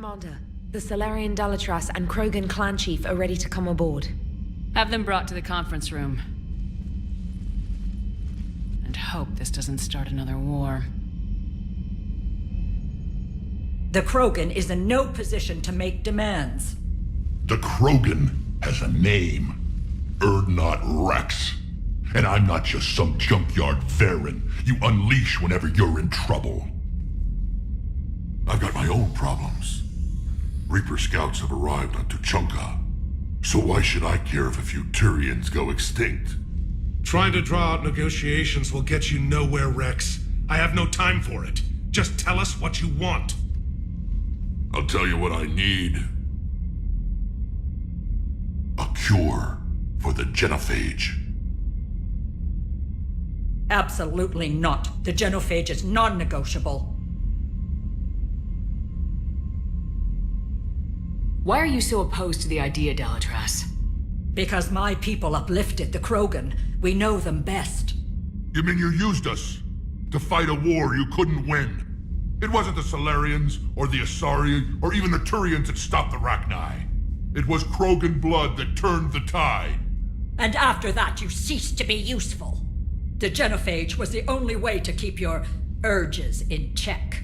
Commander, the Solarian Dalatras and Krogan clan chief are ready to come aboard. Have them brought to the conference room. And hope this doesn't start another war. The Krogan is in no position to make demands. The Krogan has a name. Erdnot Rex. And I'm not just some junkyard Varen you unleash whenever you're in trouble. I've got my own problems. Reaper scouts have arrived on Tuchanka. So why should I care if a few Turians go extinct? Trying to draw out negotiations will get you nowhere, Rex. I have no time for it. Just tell us what you want. I'll tell you what I need. A cure for the genophage. Absolutely not. The genophage is non-negotiable. Why are you so opposed to the idea, Dalatras? Because my people uplifted the Krogan. We know them best. You mean you used us to fight a war you couldn't win? It wasn't the Solarians, or the Asari, or even the Turians that stopped the Rachni. It was Krogan blood that turned the tide. And after that, you ceased to be useful. The genophage was the only way to keep your urges in check.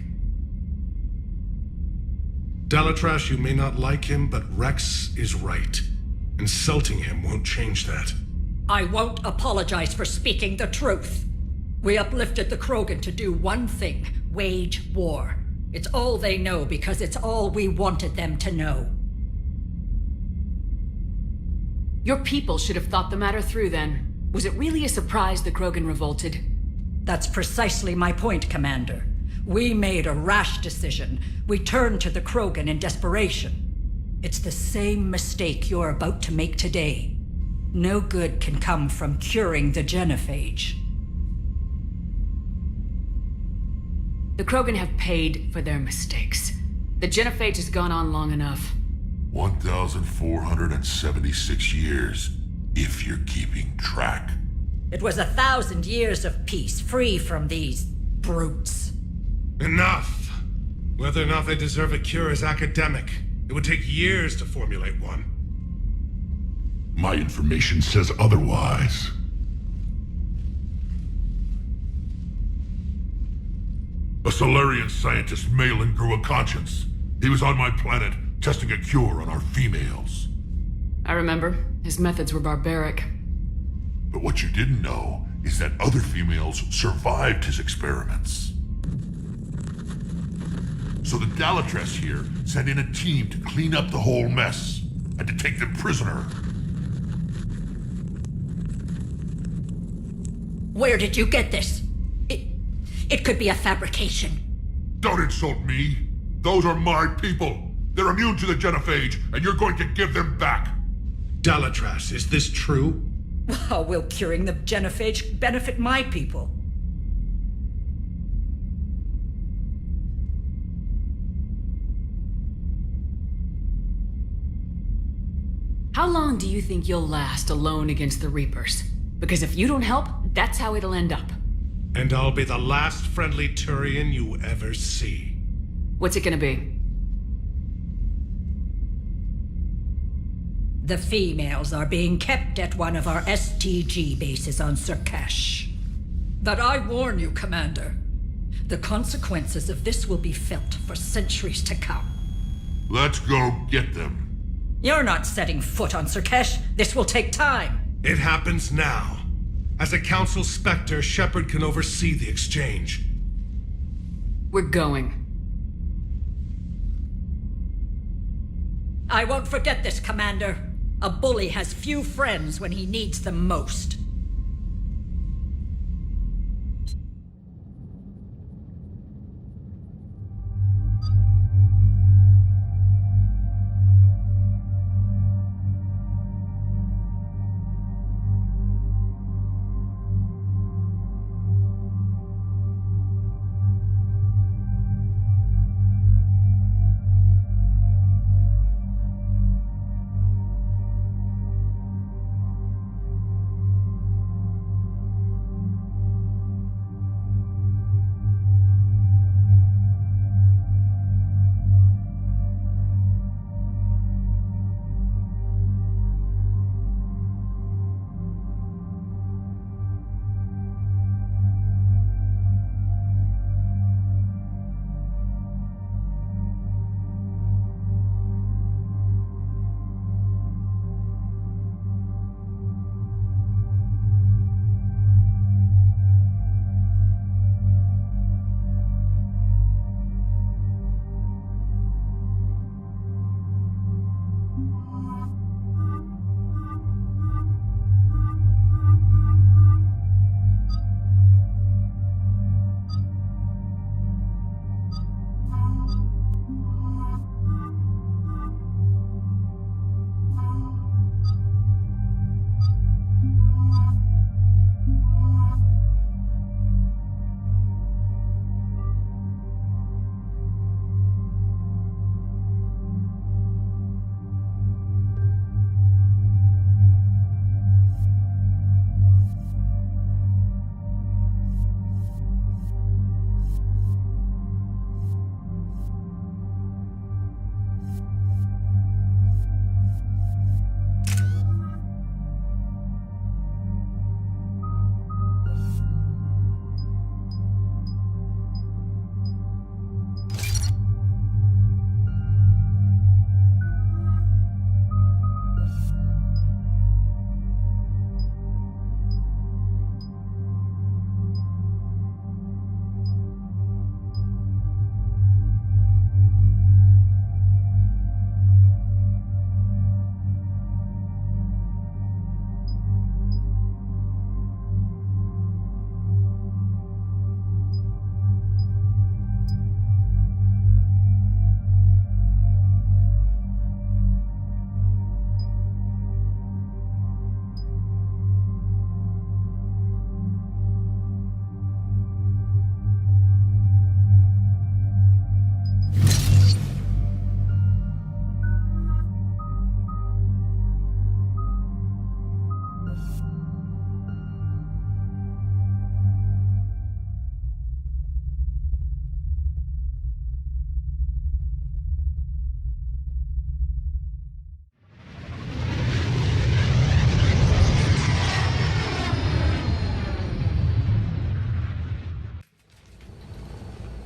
Dalatras, you may not like him, but Rex is right. Insulting him won't change that. I won't apologize for speaking the truth. We uplifted the Krogan to do one thing: wage war. It's all they know because it's all we wanted them to know. Your people should have thought the matter through then. Was it really a surprise the Krogan revolted? That's precisely my point, Commander. We made a rash decision. We turned to the Krogan in desperation. It's the same mistake you're about to make today. No good can come from curing the genophage. The Krogan have paid for their mistakes. The genophage has gone on long enough. 1,476 years, if you're keeping track. It was 1,000 years of peace, free from these brutes. Enough! Whether or not they deserve a cure is academic. It would take years to formulate one. My information says otherwise. A Solarian scientist, Malin, grew a conscience. He was on my planet, testing a cure on our females. I remember. His methods were barbaric. But what you didn't know is that other females survived his experiments. So the Dalatras here sent in a team to clean up the whole mess, and to take them prisoner. Where did you get this? It could be a fabrication. Don't insult me. Those are my people. They're immune to the genophage, and you're going to give them back. Dalatras, is this true? How will curing the genophage benefit my people? How long do you think you'll last alone against the Reapers? Because if you don't help, that's how it'll end up. And I'll be the last friendly Turian you ever see. What's it gonna be? The females are being kept at one of our STG bases on Surkash. But I warn you, Commander, the consequences of this will be felt for centuries to come. Let's go get them. You're not setting foot on Surkash. This will take time. It happens now. As a Council Spectre, Shepard can oversee the exchange. We're going. I won't forget this, Commander. A bully has few friends when he needs them most.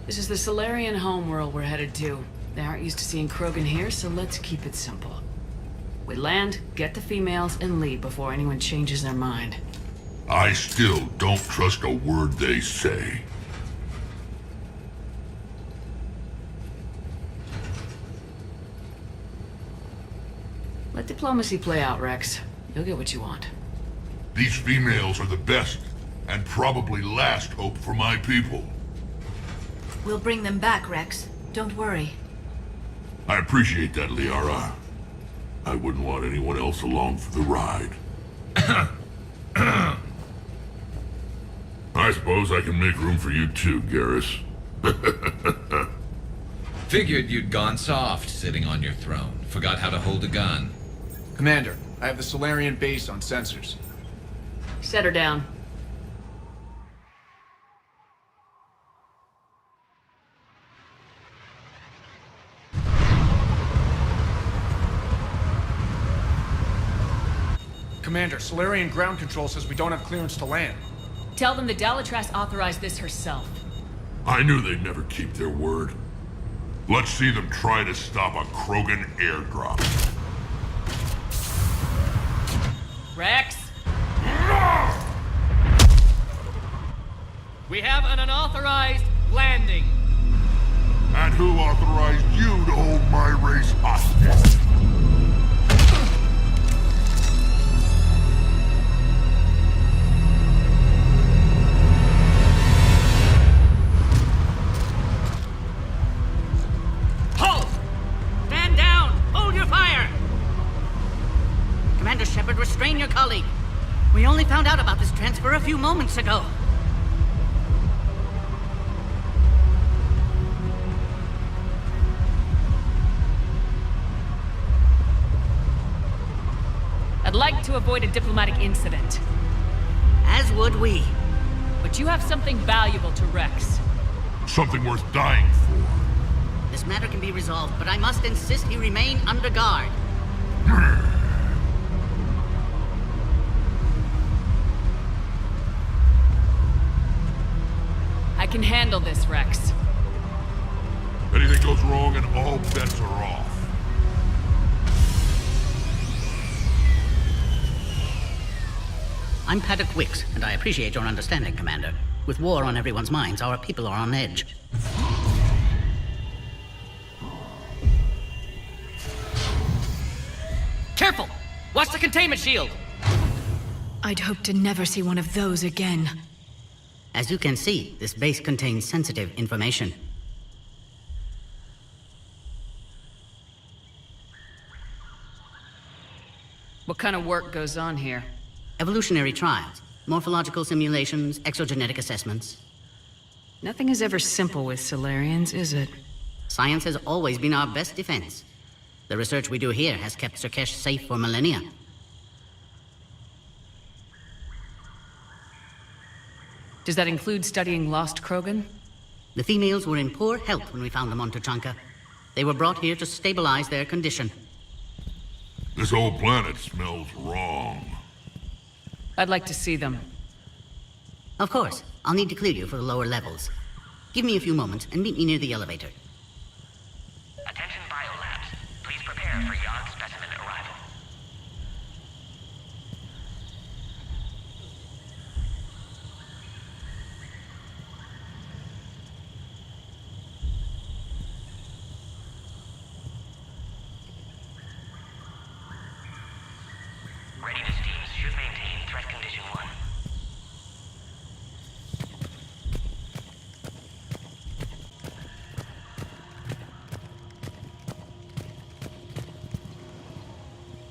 This is the Solarian homeworld we're headed to. They aren't used to seeing Krogan here, so let's keep it simple. We land, get the females, and leave before anyone changes their mind. I still don't trust a word they say. Let diplomacy play out, Rex. You'll get what you want. These females are the best, and probably last hope for my people. We'll bring them back, Rex. Don't worry. I appreciate that, Liara. I wouldn't want anyone else along for the ride. I suppose I can make room for you too, Garrus. Figured you'd gone soft sitting on your throne. Forgot how to hold a gun. Commander, I have the Solarian base on sensors. Set her down. Commander, Solarian ground control says we don't have clearance to land. Tell them the Dalatras authorized this herself. I knew they'd never keep their word. Let's see them try to stop a Krogan airdrop. Rex? We have an unauthorized landing. And who authorized you to hold my race hostage? Restrain your colleague. We only found out about this transfer a few moments ago. I'd like to avoid a diplomatic incident. As would we. But you have something valuable to Rex. Something worth dying for. This matter can be resolved, but I must insist he remain under guard. I can handle this, Rex. Anything goes wrong and all bets are off. I'm Paddock Wicks, and I appreciate your understanding, Commander. With war on everyone's minds, our people are on edge. Careful! Watch the containment shield! I'd hoped to never see one of those again. As you can see, this base contains sensitive information. What kind of work goes on here? Evolutionary trials, morphological simulations, exogenetic assessments. Nothing is ever simple with Solarians, is it? Science has always been our best defense. The research we do here has kept Surkesh safe for millennia. Does that include studying lost Krogan? The females were in poor health when we found them on Tuchanka. They were brought here to stabilize their condition. This whole planet smells wrong. I'd like to see them. Of course. I'll need to clear you for the lower levels. Give me a few moments and meet me near the elevator. Attention biolabs. Please prepare for Yard specimen arrival. Readiness teams should maintain threat condition 1.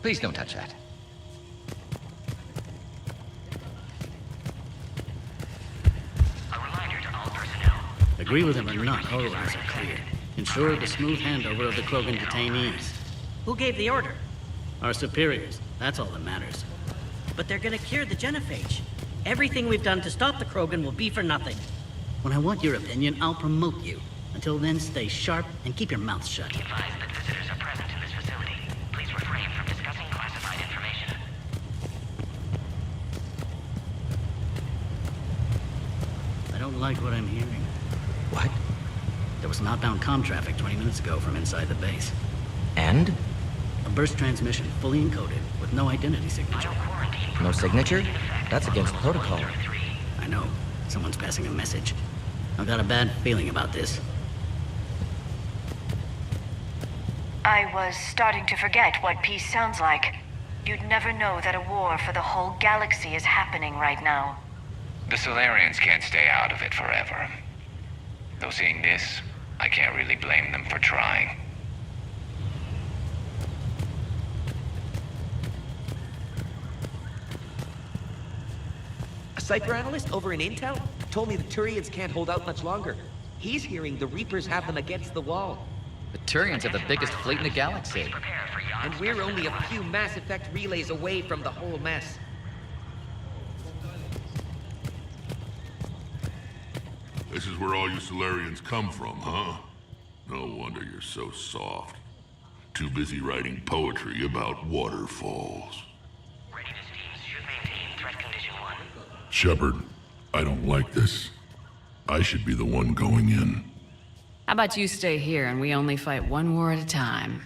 Please don't touch that. A reminder to all personnel. Agree with him or not, our orders are clear. Ensure the smooth handover of the Krogan detainees. Who gave the order? Our superiors. That's all that matters. But they're gonna cure the genophage. Everything we've done to stop the Krogan will be for nothing. When I want your opinion, I'll promote you. Until then, stay sharp and keep your mouth shut. Be advised that visitors are present in this facility. Please refrain from discussing classified information. I don't like what I'm hearing. What? There was some outbound comm traffic 20 minutes ago from inside the base. And? A burst transmission, fully encoded, with no identity signature. No signature? That's against protocol. I know. Someone's passing a message. I've got a bad feeling about this. I was starting to forget what peace sounds like. You'd never know that a war for the whole galaxy is happening right now. The Solarians can't stay out of it forever. Though seeing this, I can't really blame them for trying. A Cypher analyst over in Intel told me the Turians can't hold out much longer. He's hearing the Reapers have them against the wall. The Turians have the biggest fleet in the galaxy. And we're only a few Mass Effect relays away from the whole mess. This is where all you Solarians come from, huh? No wonder you're so soft. Too busy writing poetry about waterfalls. Readiness teams should maintain threat condition 1. Shepard, I don't like this. I should be the one going in. How about you stay here and we only fight one war at a time?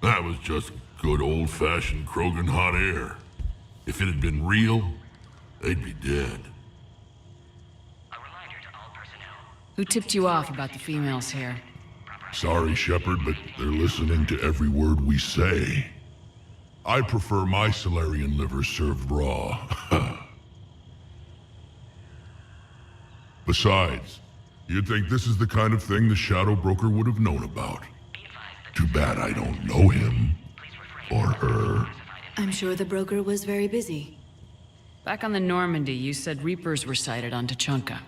That was just good old-fashioned Krogan hot air. If it had been real, they'd be dead. Who tipped you off about the females here? Sorry, Shepard, but they're listening to every word we say. I prefer my Solarian liver served raw. Besides, you'd think this is the kind of thing the Shadow Broker would have known about. Too bad I don't know him. Or her. I'm sure the broker was very busy. Back on the Normandy, you said Reapers were sighted on Tuchanka.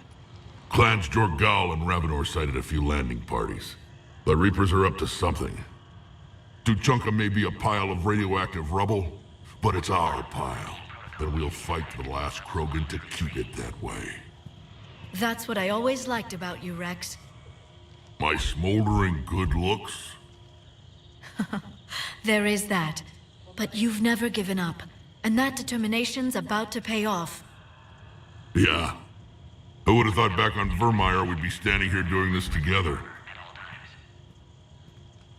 Clans Jorgal and Ravenor sighted a few landing parties. The Reapers are up to something. Tuchanka may be a pile of radioactive rubble, but it's our pile. And we'll fight to the last Krogan to keep it that way. That's what I always liked about you, Rex. My smoldering good looks? There is that. But you've never given up. And that determination's about to pay off. Yeah. I would have thought back on Vermeer we'd be standing here doing this together.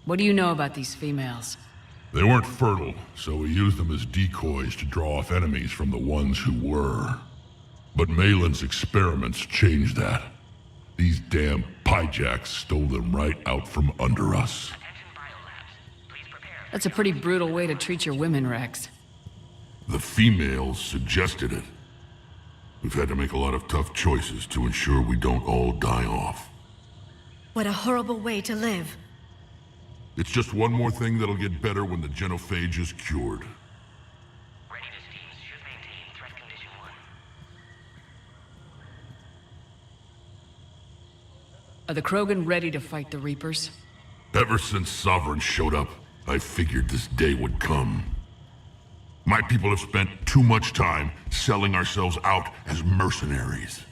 What do you know about these females? They weren't fertile, so we used them as decoys to draw off enemies from the ones who were. But Malin's experiments changed that. These damn pyjacks stole them right out from under us. That's a pretty brutal way to treat your women, Rex. The females suggested it. We've had to make a lot of tough choices to ensure we don't all die off. What a horrible way to live. It's just one more thing that'll get better when the genophage is cured. Readiness teams should maintain threat condition 1. Are the Krogan ready to fight the Reapers? Ever since Sovereign showed up, I figured this day would come. My people have spent too much time selling ourselves out as mercenaries.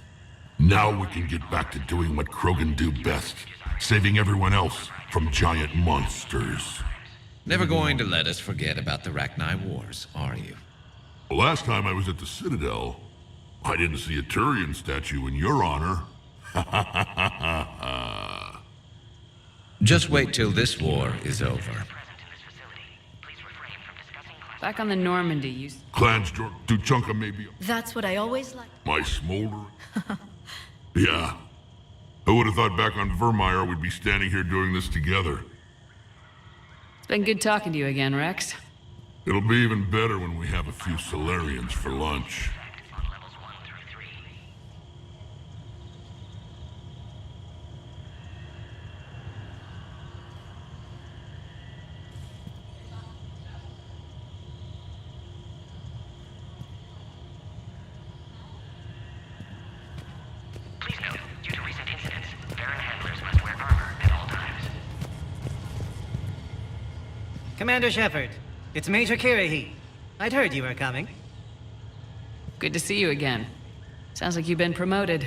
Now we can get back to doing what Krogan do best, saving everyone else from giant monsters. Never going to let us forget about the Rachni Wars, are you? The last time I was at the Citadel, I didn't see a Turian statue in your honor. Just wait till this war is over. Back on the Normandy, you... Clans Tuchanka may be... That's what I always liked. My smolder? Yeah. I would have thought back on Vermeer we'd be standing here doing this together. It's been good talking to you again, Rex. It'll be even better when we have a few Solarians for lunch. Please note, due to recent incidents, Baron handlers must wear armor at all times. Commander Shepard, it's Major Kirahi. I'd heard you were coming. Good to see you again. Sounds like you've been promoted.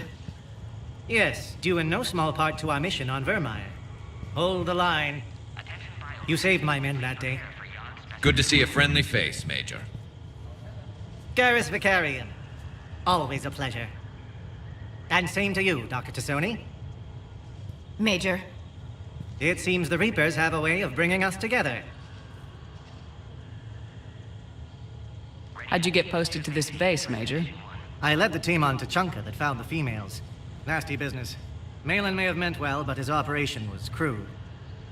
Yes, due in no small part to our mission on Vermeer. Hold the line. You saved my men that day. Good to see a friendly face, Major. Garrus Vicarian. Always a pleasure. And same to you, Dr. Tassoni. Major. It seems the Reapers have a way of bringing us together. How'd you get posted to this base, Major? I led the team on Tachanka that found the females. Nasty business. Malin may have meant well, but his operation was crude.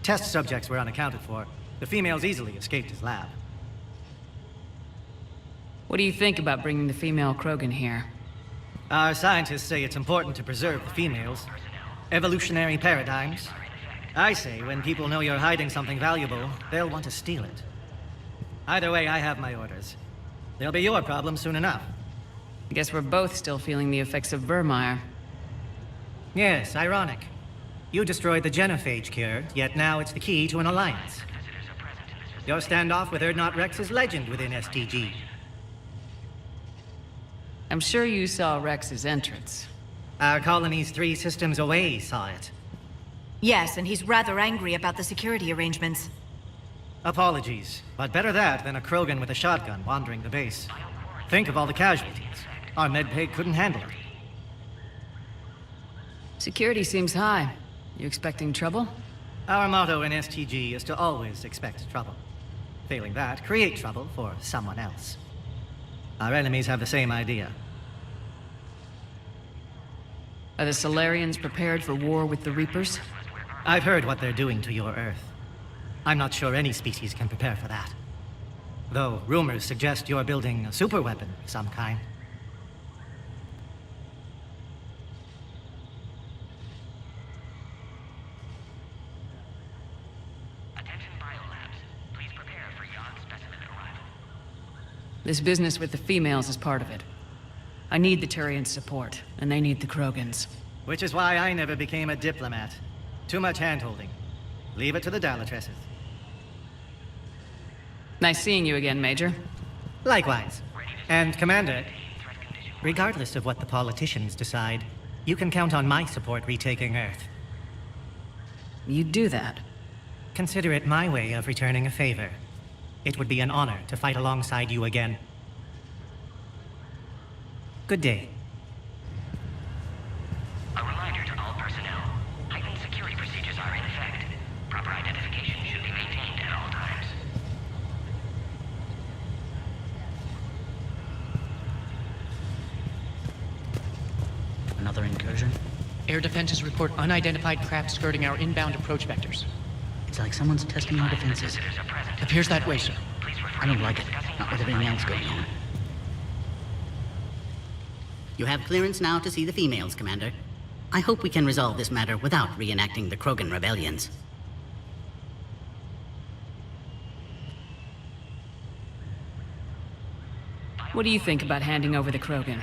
Test subjects were unaccounted for. The females easily escaped his lab. What do you think about bringing the female Krogan here? Our scientists say it's important to preserve the females. Evolutionary paradigms. I say when people know you're hiding something valuable, they'll want to steal it. Either way, I have my orders. They'll be your problem soon enough. I guess we're both still feeling the effects of Vermeer. Yes, ironic. You destroyed the genophage cure, yet now it's the key to an alliance. Your standoff with Urdnot Rex is legend within STG. I'm sure you saw Rex's entrance. Our colony's 3 systems away saw it. Yes, and he's rather angry about the security arrangements. Apologies, but better that than a Krogan with a shotgun wandering the base. Think of all the casualties. Our medbay couldn't handle it. Security seems high. You expecting trouble? Our motto in STG is to always expect trouble. Failing that, create trouble for someone else. Our enemies have the same idea. Are the Solarians prepared for war with the Reapers? I've heard what they're doing to your Earth. I'm not sure any species can prepare for that. Though rumors suggest you're building a superweapon of some kind. This business with the females is part of it. I need the Turians' support, and they need the Krogans. Which is why I never became a diplomat. Too much hand-holding. Leave it to the Dalatresses. Nice seeing you again, Major. Likewise. And Commander, regardless of what the politicians decide, you can count on my support retaking Earth. You'd do that? Consider it my way of returning a favor. It would be an honor to fight alongside you again. Good day. A reminder to all personnel. Heightened security procedures are in effect. Proper identification should be maintained at all times. Another incursion? Air defenses report unidentified craft skirting our inbound approach vectors. It's like someone's testing our defenses. Appears that way, sir. I don't like it. Not with everything else going on. You have clearance now to see the females, Commander. I hope we can resolve this matter without reenacting the Krogan rebellions. What do you think about handing over the Krogan?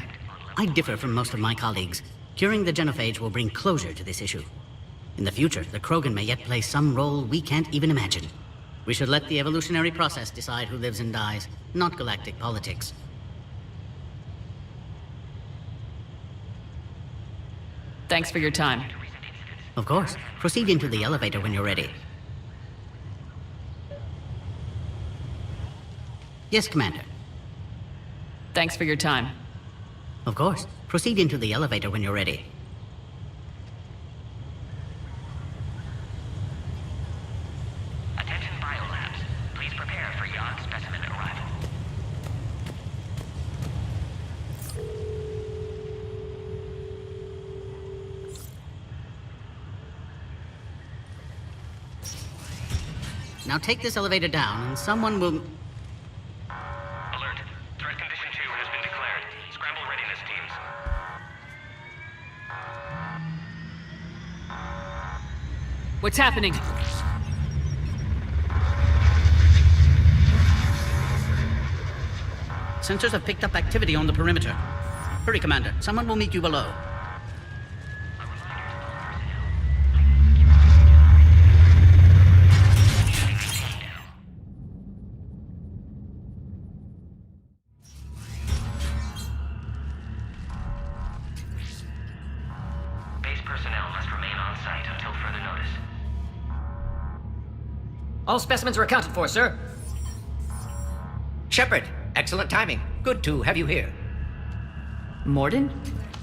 I differ from most of my colleagues. Curing the genophage will bring closure to this issue. In the future, the Krogan may yet play some role we can't even imagine. We should let the evolutionary process decide who lives and dies, not galactic politics. Thanks for your time. Of course. Proceed into the elevator when you're ready. Yes, Commander. Thanks for your time. Of course. Proceed into the elevator when you're ready. Attention biolabs. Please prepare for yacht specimen arrival. Now take this elevator down and someone will... Alert. Threat condition 2 has been declared. Scramble readiness teams. What's happening? Sensors have picked up activity on the perimeter. Hurry, Commander. Someone will meet you below. Base personnel must remain on site until further notice. All specimens are accounted for, sir. Shepard, excellent timing. Good to have you here. Morden?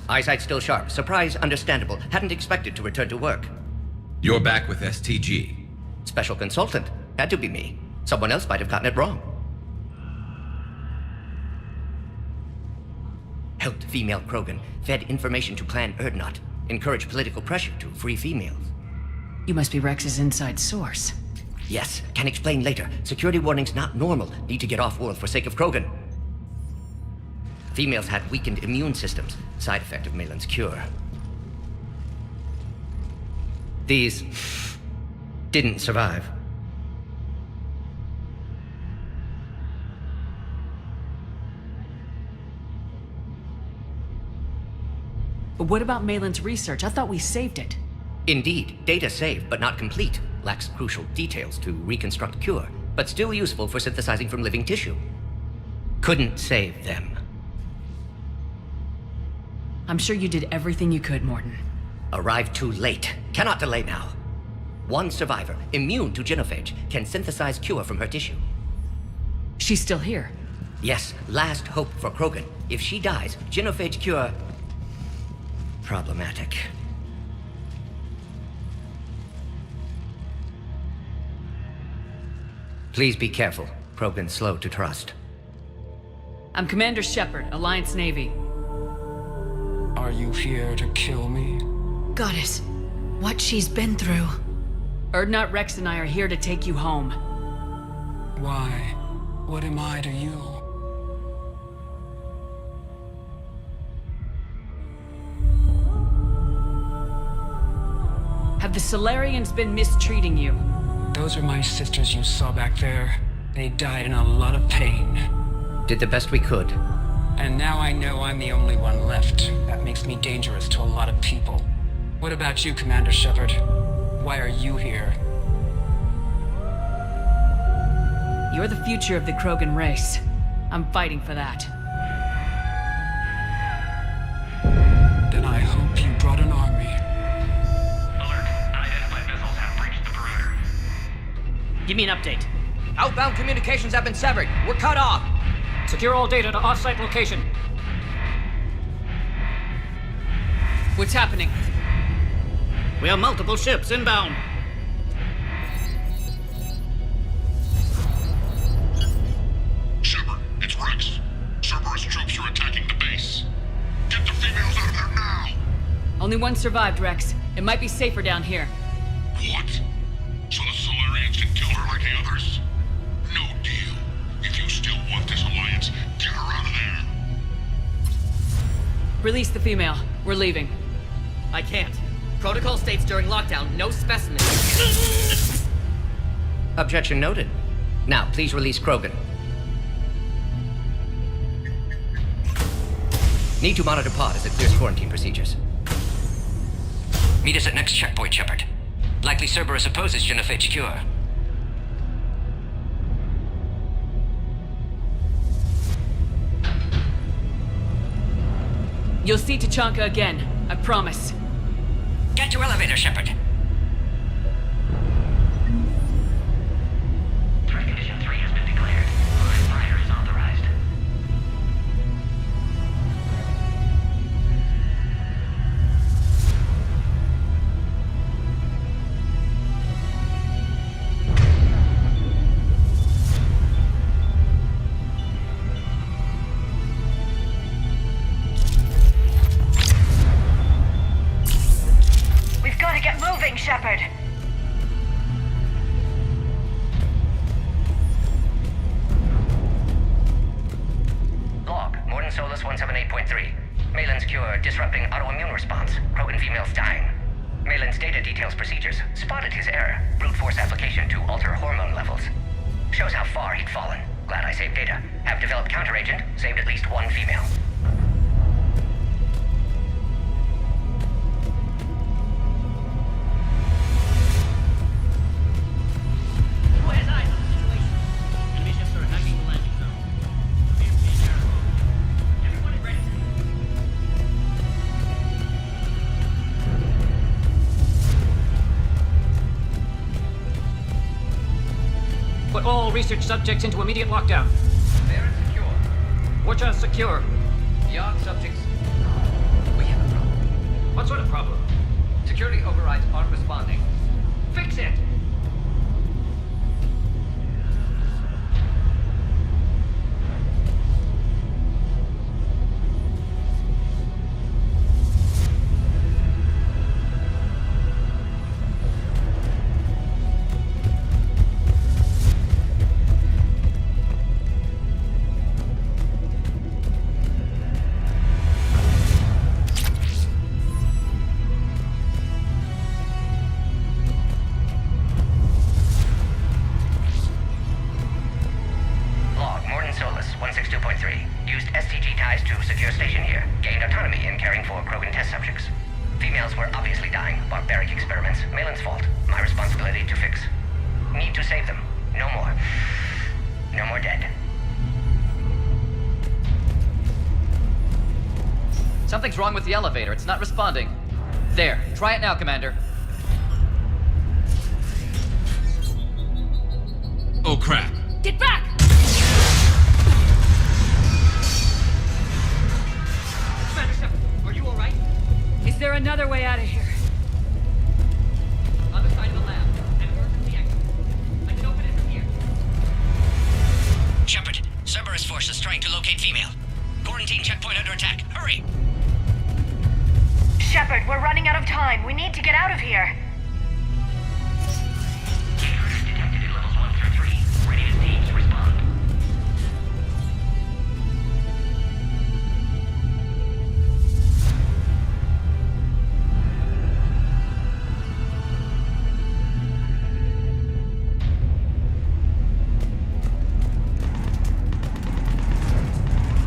Eyesight still sharp. Surprise understandable. Hadn't expected to return to work. You're back with STG. Special consultant. Had to be me. Someone else might have gotten it wrong. Helped female Krogan, fed information to Clan Erdnot, encouraged political pressure to free females. You must be Rex's inside source. Yes, can explain later. Security warnings not normal. Need to get off-world for sake of Krogan. Females had weakened immune systems, side effect of Malin's cure. These didn't survive. But what about Malin's research? I thought we saved it. Indeed, data saved, but not complete. Lacks crucial details to reconstruct cure, but still useful for synthesizing from living tissue. Couldn't save them. I'm sure you did everything you could, Morton. Arrived too late. Cannot delay now. One survivor, immune to genophage, can synthesize cure from her tissue. She's still here? Yes, last hope for Krogan. If she dies, genophage cure... problematic. Please be careful. Krogan's slow to trust. I'm Commander Shepard, Alliance Navy. Are you here to kill me? Goddess, what she's been through. Erdnot, Rex, and I are here to take you home. Why? What am I to you? Have the Solarians been mistreating you? Those are my sisters you saw back there. They died in a lot of pain. Did the best we could. And now I know I'm the only one left. That makes me dangerous to a lot of people. What about you, Commander Shepard? Why are you here? You're the future of the Krogan race. I'm fighting for that. Then I hope you brought an army. Alert. Unidentified missiles have breached the perimeter. Give me an update. Outbound communications have been severed. We're cut off. Secure all data to off-site location. What's happening? We have multiple ships inbound. Shepard, it's Rex. Cerberus troops are attacking the base. Get the females out of there now! Only one survived, Rex. It might be safer down here. What? So the Solarians can kill her like the others? No deal. If you still want this alliance, get her out of there. Release the female. We're leaving. I can't. Protocol states during lockdown, no specimens. Objection noted. Now, please release Krogan. Need to monitor pod as it clears quarantine procedures. Meet us at next checkpoint, Shepard. Likely Cerberus opposes genophage cure. You'll see Tachanka again. I promise. Get to elevator, Shepard. Threat condition 3 has been declared. Fire is authorized. We've got to get moving, Shepard. Log, Morton Solus 178.3. Malin's cure disrupting autoimmune response. Krogan females dying. Malin's data details procedures. Spotted his error. Brute force application to alter hormone levels. Shows how far he'd fallen. Glad I saved data. Have developed counteragent. Saved at least one female. Who has eyes on the situation? Enemy ships are attacking the landing zone. Prepare to be careful. Everyone is ready. Put all research subjects into immediate lockdown. They're secure. Watch us secure. Beyond subjects. We have a problem. What sort of problem? Security overrides aren't responding. Fix it! Log, Morden Solus, 162.3. Used STG ties to secure station here. Gained autonomy in caring for Krogan test subjects. Females were obviously dying. Barbaric experiments. Malin's fault. My responsibility to fix. Need to save them. No more. No more dead. Something's wrong with the elevator. It's not responding. There. Try it now, Commander. Oh, crap. Get back! Commander Shepard, are you alright? Is there another way out of here? Other side of the lab. An emergency exit. I can open it from here. Shepard, Cerberus force is trying to locate female. Quarantine checkpoint under attack. Hurry! Shepard, we're running out of time. We need to get out of here. Detected at levels 1 through 3. Ready to teams respond.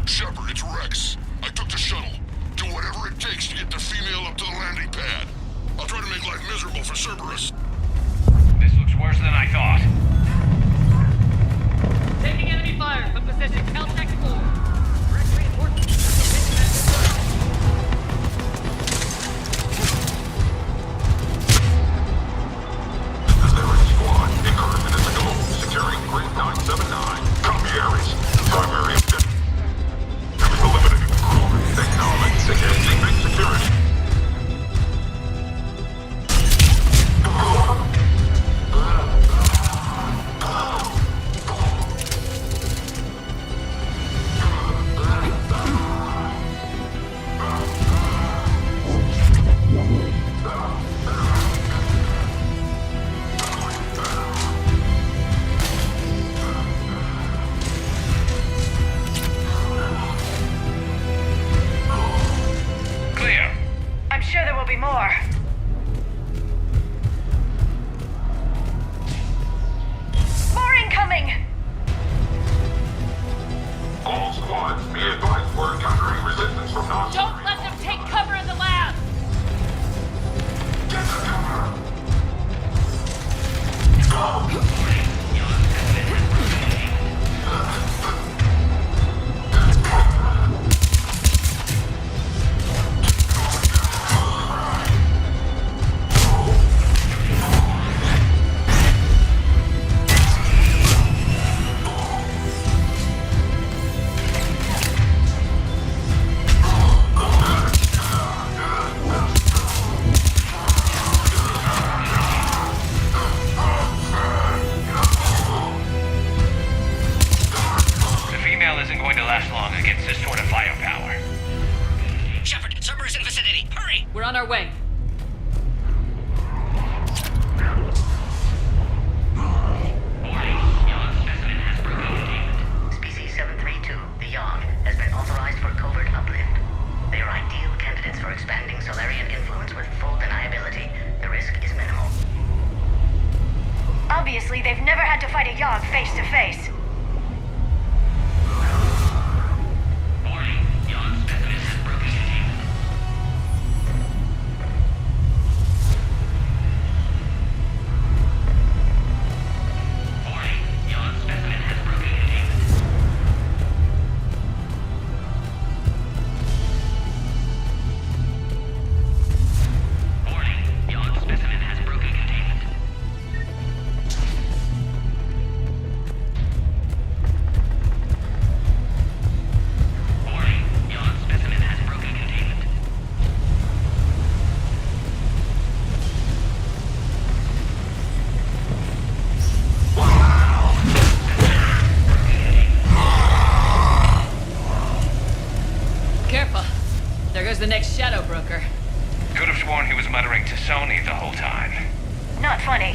Shepard, it's Rex. I took the shuttle. Do whatever it takes to get the female up to the landing pad. I'll try to make life miserable for Cerberus. This looks worse than I thought. Taking enemy fire from position Caltech 4. Direct reinforcements. Garrus squad, incursion is a go. Securing grid 979. Copy, Garrus. Primary objective is eliminating the crew. Acknowledge. Engaging big security. Clear. I'm sure there will be more. More incoming! All squads, be advised we're encountering resistance from non. Don't let them take cover in the lab! Get the cover! The female isn't going to last long against this sort of firepower. Shepard, Cerberus in vicinity. Hurry! We're on our way. Species 732, the Yogg, has been authorized for covert uplift. They are ideal candidates for expanding Solarian influence with full deniability. The risk is minimal. Obviously, they've never had to fight a Yogg face to face. Warning, Yogg specimen has broken containment. Warning, Yogg specimen has broken containment. Warning, Yogg specimen has broken containment. There's the next shadow broker. Could have sworn he was muttering to Sony the whole time. Not funny.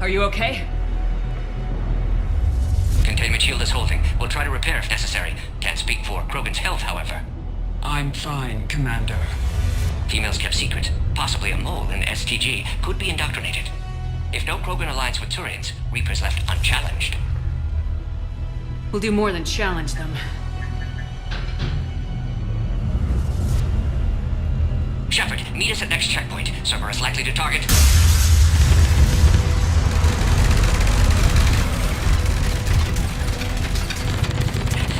Are you okay? Containment shield is holding. We'll try to repair if necessary. Can't speak for Krogan's health, however. I'm fine, Commander. Females kept secret. Possibly a mole in STG. Could be indoctrinated. If no Krogan alliance with Turians, Reapers left unchallenged. We'll do more than challenge them. Shepard, meet us at next checkpoint. Cerberus likely to target.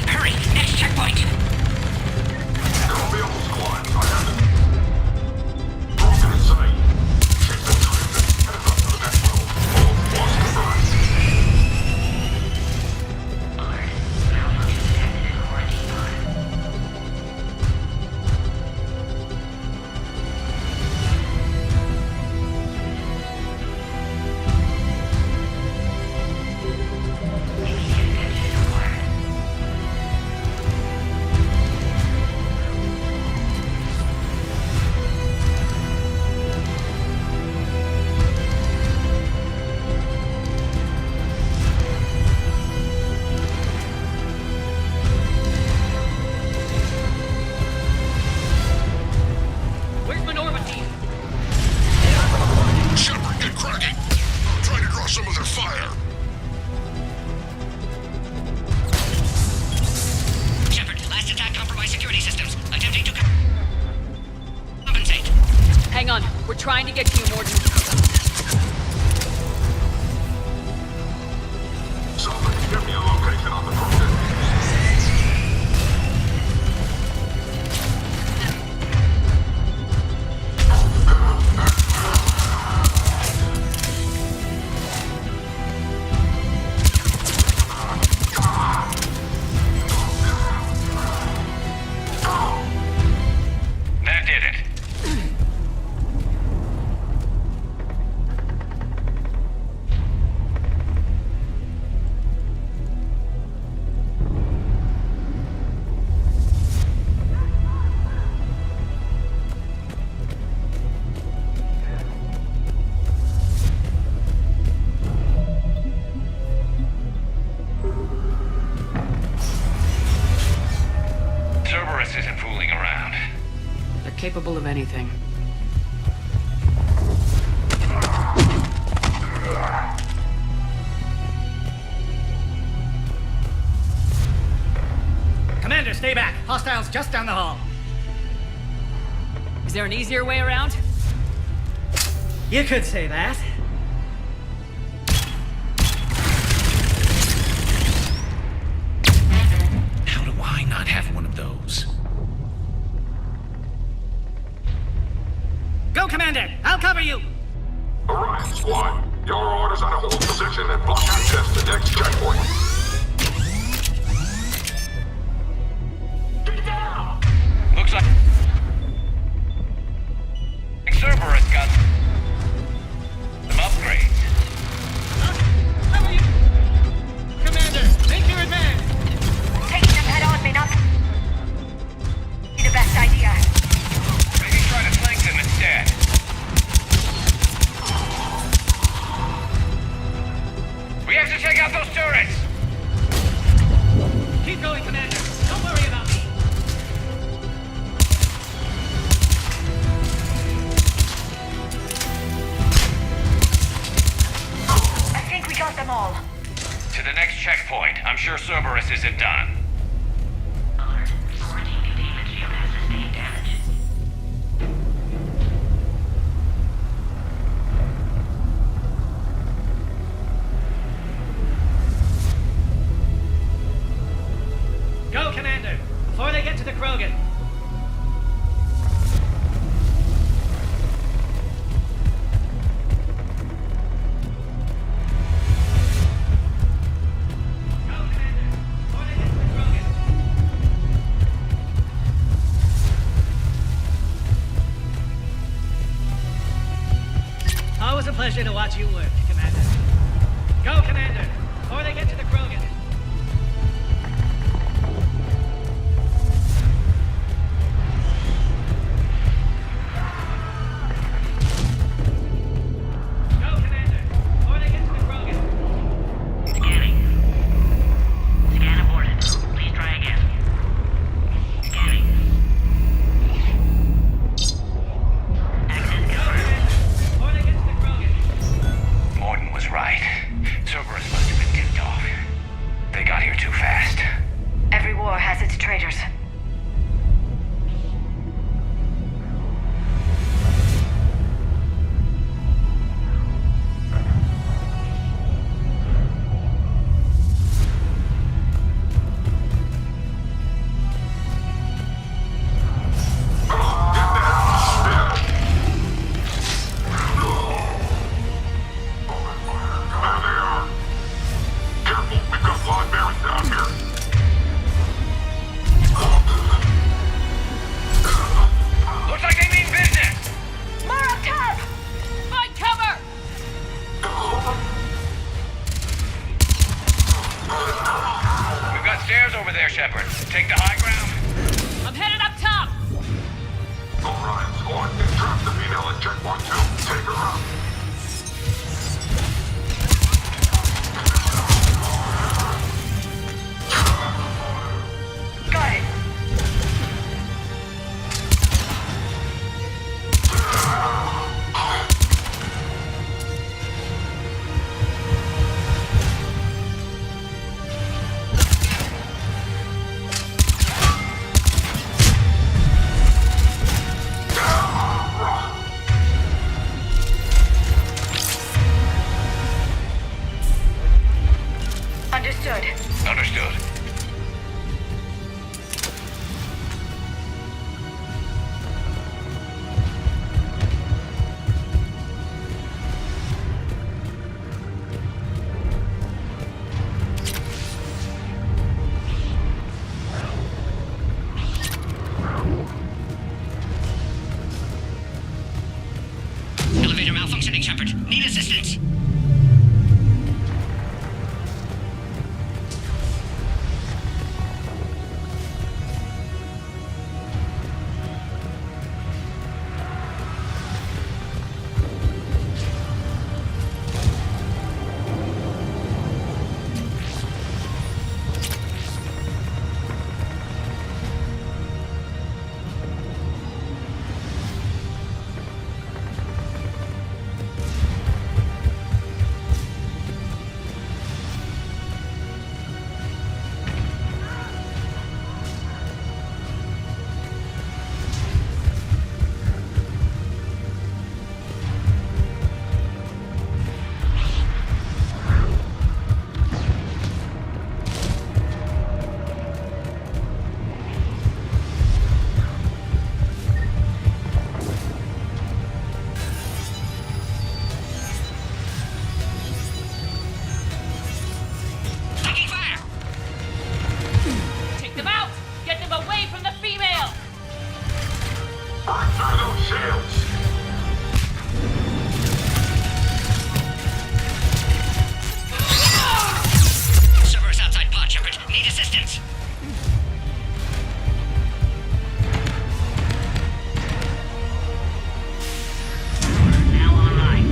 Hurry! Next checkpoint! Trying to get to you more than... Somebody give me a location on the project. That did it. capable of anything. Commander, stay back. Hostiles just down the hall. Is there an easier way around? You could say that. How do I not have one of those? Go, Commander! I'll cover you! Orion Squad, your orders are to hold position and block access to next checkpoint. Looks like Cerberus got some upgrades. How are you? Commander, make your advance! Taking them head on may not be the best idea. Maybe try to flank them instead. We have to take out those turrets! Keep going, Commander. Don't worry about me. I think we got them all. To the next checkpoint. I'm sure Cerberus isn't done. Alert. Quarantine containment shield has sustained damage. Go, Commander, before they get to the Krogan. Always a pleasure to watch you work, Commander. Go, Commander, before they get to the Krogan. Scanning. Scan aborted. Please try again. Scanning. Morton was right. Cerberus must have been tipped off. They got here too fast. Every war has its traitors. Careful, we've got live bearings down here. Looks like they mean business! More up top! Find cover! We've got stairs over there, Shepard. Take the high ground. I'm headed up top! Orion Squad, trap the female at checkpoint 2. Take her out. Got it. Understood. Understood. Elevator malfunctioning, Shepard. Need assistance. Servers outside pod, Shepard. Need assistance. Now online.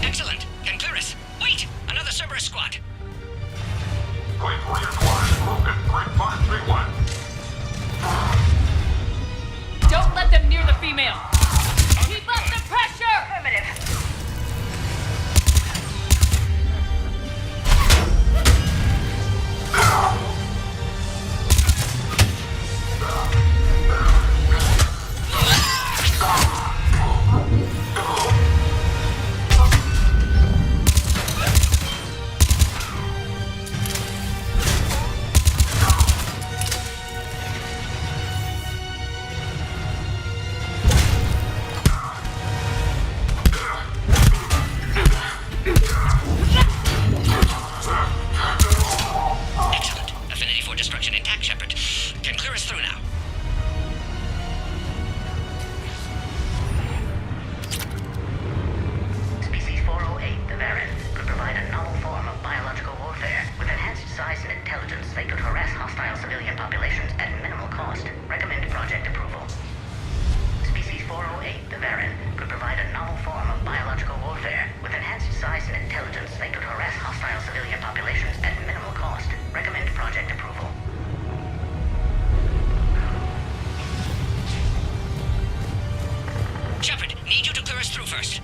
Excellent. Can clear us. Wait! Another Cerberus squad. Point reacquired. Broken. Break 531. Don't let them near the female! Keep up the pressure! Affirmative. Excellent. Affinity for destruction intact, Shepard. Can clear us through now. Species 408, the Varren, could provide a novel form of biological warfare. With enhanced size and intelligence, they could harass hostile civilian populations at minimal cost. Recommend project approval. Species 408, the Varren, could provide a novel form of biological warfare. With enhanced size and intelligence, they could harass hostile civilian populations at minimal cost. Recommend project approval. Shepard, need you to clear us through first.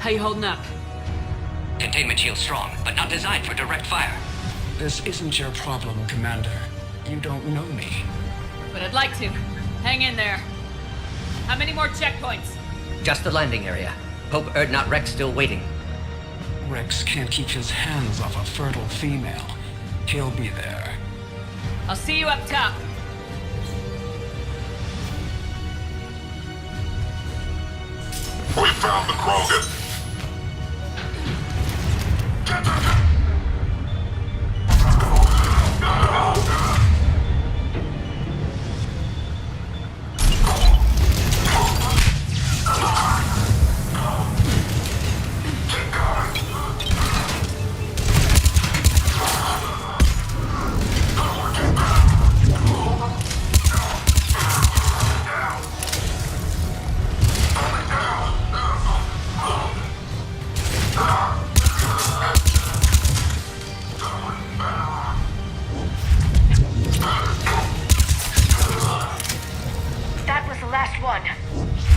How you holding up? Containment shield strong, but not designed for direct fire. This isn't your problem, Commander. You don't know me. But I'd like to. Hang in there. How many more checkpoints? Just the landing area. Pope Erdnot Rex still waiting. Rex can't keep his hands off a fertile female. He'll be there. I'll see you up top. We found the Krogan.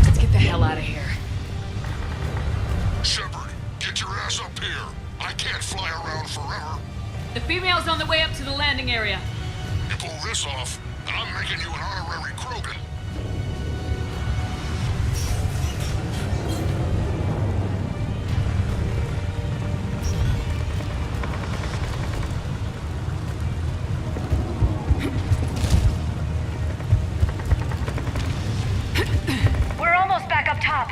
Let's get the hell out of here. Shepard, get your ass up here. I can't fly around forever. The female's on the way up to the landing area. You pull this off, and I'm making you an honorary Krogan. top.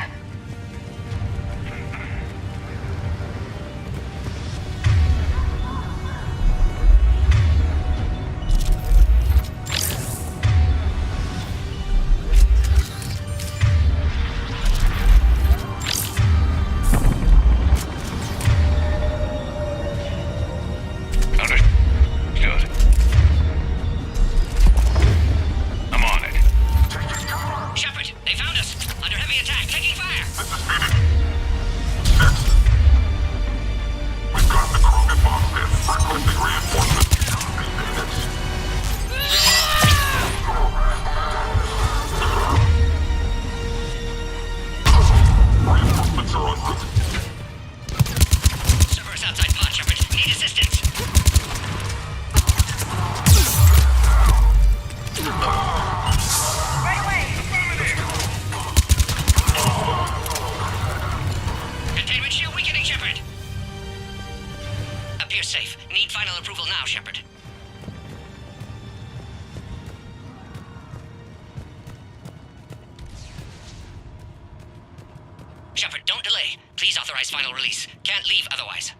Shepard, don't delay. Please authorize final release. Can't leave otherwise.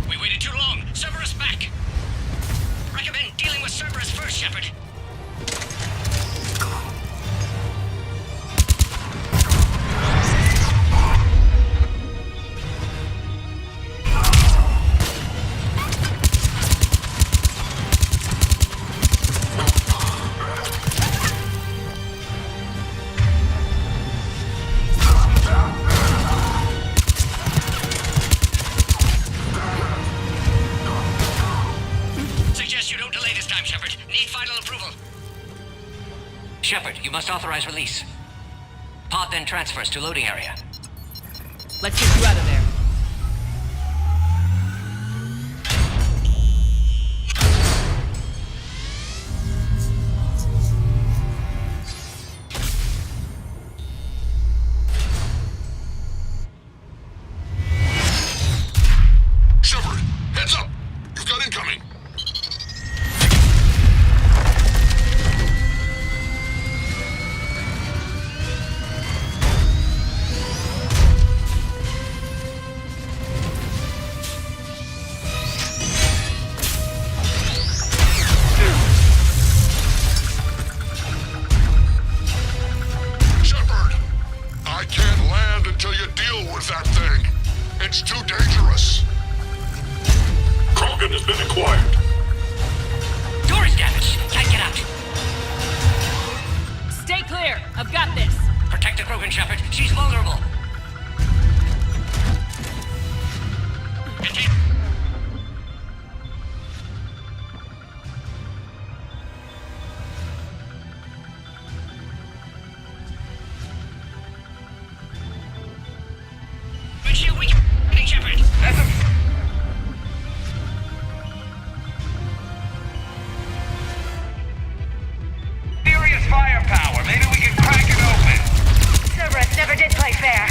We waited too long. Cerberus back. Recommend dealing with Cerberus first, Shepard. Shepard, you must authorize release. Pod then transfers to loading area. Let's get you out of there. Shepard, heads up! You've got incoming! That thing. It's too dangerous. Krogan has been acquired. Door is damaged. Can't get out. Stay clear. I've got this. Protect the Krogan, Shepard. She's vulnerable. Contain. Firepower. Maybe we can crack it open. Cerberus never did play fair.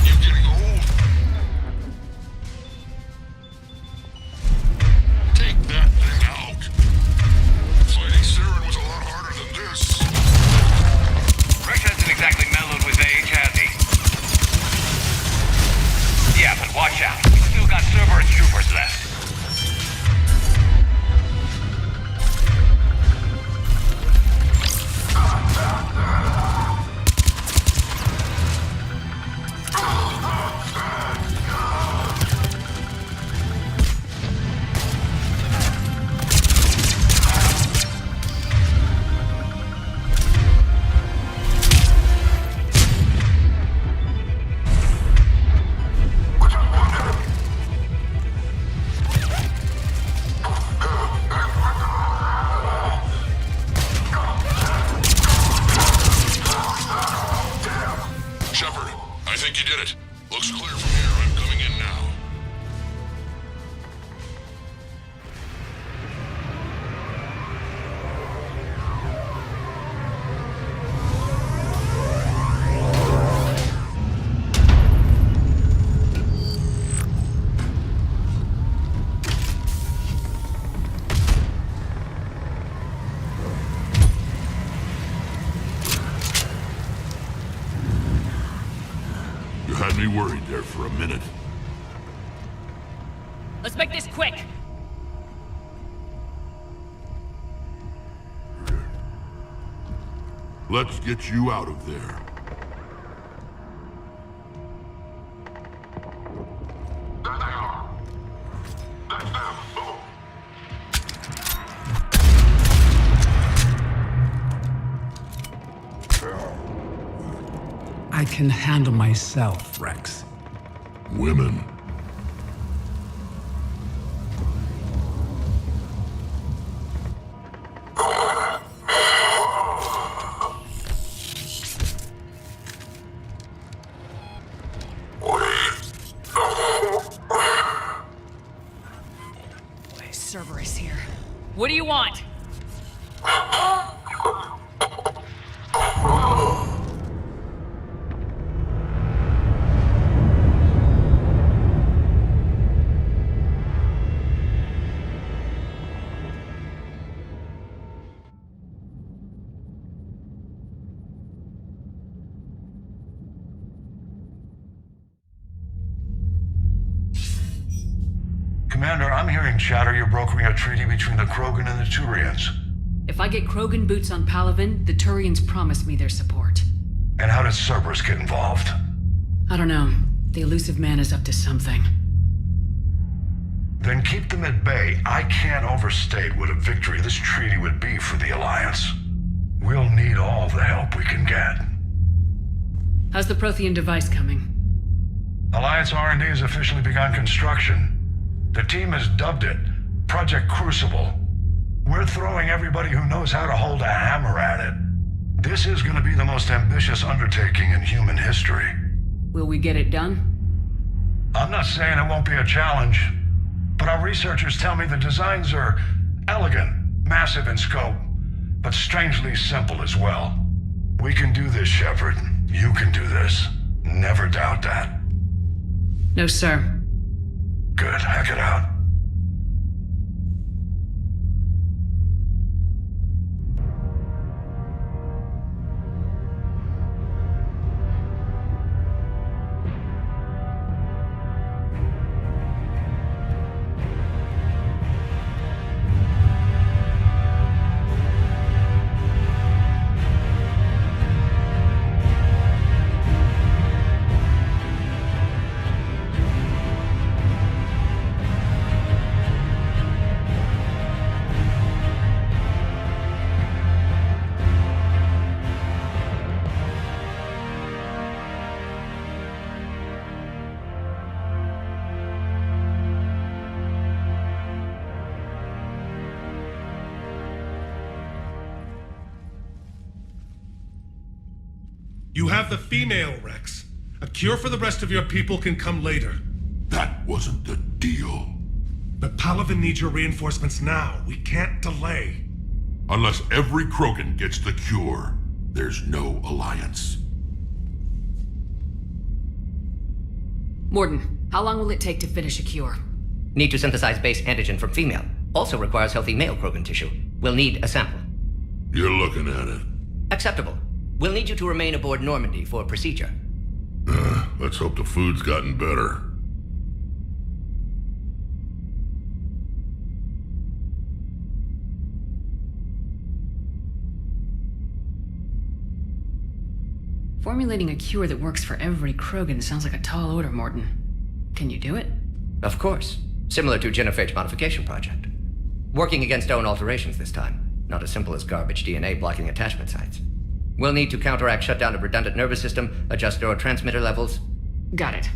You're getting old. Take that thing out. Fighting Saren was a lot harder than this. Rex hasn't exactly mellowed with age, has he? Yeah, but watch out. We've still got Cerberus troopers left. You had me worried there for a minute. Let's make this quick! Let's get you out of there. I can handle myself, Rex. Women. Cerberus here. What do you want? Commander, I'm hearing chatter you're brokering a treaty between the Krogan and the Turians. If I get Krogan boots on Palaven, the Turians promise me their support. And how did Cerberus get involved? I don't know. The elusive man is up to something. Then keep them at bay. I can't overstate what a victory this treaty would be for the Alliance. We'll need all the help we can get. How's the Prothean device coming? Alliance R&D has officially begun construction. The team has dubbed it Project Crucible. We're throwing everybody who knows how to hold a hammer at it. This is going to be the most ambitious undertaking in human history. Will we get it done? I'm not saying it won't be a challenge, but our researchers tell me the designs are elegant, massive in scope, but strangely simple as well. We can do this, Shepard. You can do this. Never doubt that. No, sir. Good. Hack it out. You have the female, Rex. A cure for the rest of your people can come later. That wasn't the deal. But Palaven needs your reinforcements now. We can't delay. Unless every Krogan gets the cure, there's no alliance. Morden, how long will it take to finish a cure? Need to synthesize base antigen from female. Also requires healthy male Krogan tissue. We'll need a sample. You're looking at it. Acceptable. We'll need you to remain aboard Normandy for procedure. Let's hope the food's gotten better. Formulating a cure that works for every Krogan sounds like a tall order, Morden. Can you do it? Of course. Similar to Genophage Modification Project. Working against own alterations this time. Not as simple as garbage DNA blocking attachment sites. We'll need to counteract shutdown of redundant nervous system, adjust neurotransmitter levels. Got it.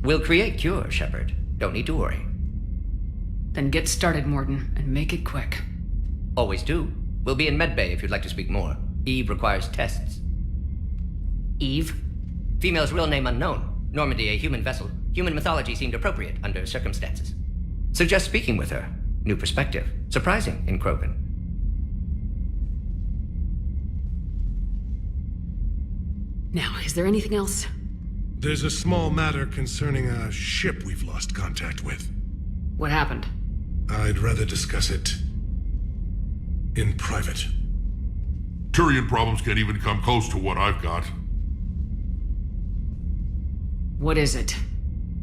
We'll create cure, Shepard. Don't need to worry. Then get started, Morden, and make it quick. Always do. We'll be in medbay if you'd like to speak more. Eve requires tests. Eve? Female's real name unknown. Normandy, a human vessel. Human mythology seemed appropriate under circumstances. Suggest speaking with her. New perspective. Surprising in Krogan. Now, is there anything else? There's a small matter concerning a ship we've lost contact with. What happened? I'd rather discuss it in private. Turian problems can't even come close to what I've got. What is it?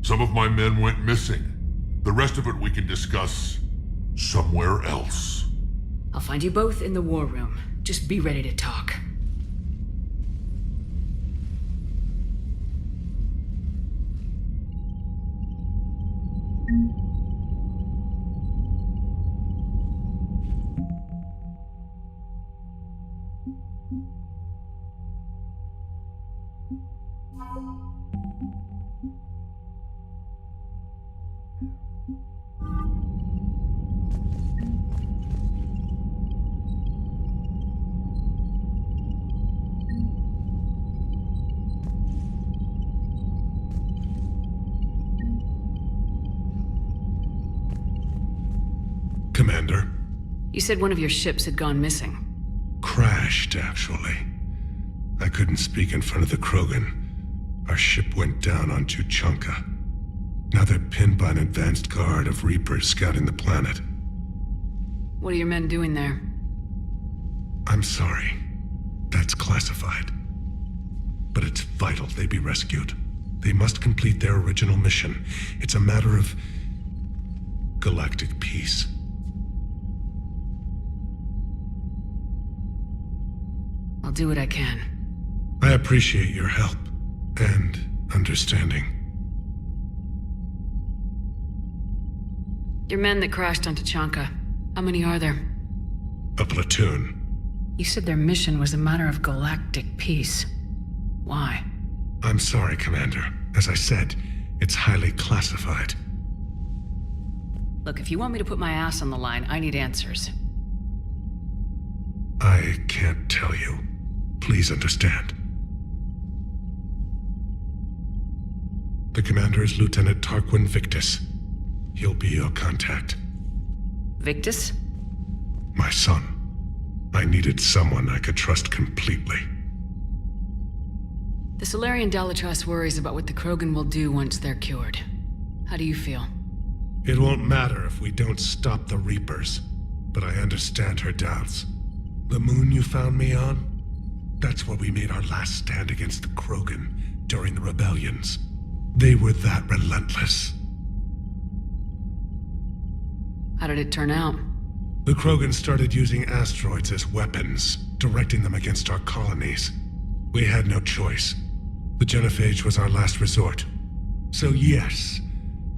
Some of my men went missing. The rest of it we can discuss somewhere else. I'll find you both in the war room. Just be ready to talk. Commander. You said one of your ships had gone missing. Crashed, actually. I couldn't speak in front of the Krogan. Our ship went down on Tuchanka. Now they're pinned by an advanced guard of Reapers scouting the planet. What are your men doing there? I'm sorry. That's classified. But it's vital they be rescued. They must complete their original mission. It's a matter of galactic peace. I'll do what I can. I appreciate your help and understanding. Your men that crashed on Tuchanka, how many are there? A platoon. You said their mission was a matter of galactic peace. Why? I'm sorry, Commander. As I said, it's highly classified. Look, if you want me to put my ass on the line, I need answers. I can't tell you. Please understand. The commander is Lieutenant Tarquin Victus. He'll be your contact. Victus? My son. I needed someone I could trust completely. The Solarian Dalatrass worries about what the Krogan will do once they're cured. How do you feel? It won't matter if we don't stop the Reapers, but I understand her doubts. The moon you found me on? That's where we made our last stand against the Krogan during the rebellions. They were that relentless. How did it turn out? The Krogan started using asteroids as weapons, directing them against our colonies. We had no choice. The genophage was our last resort. So yes,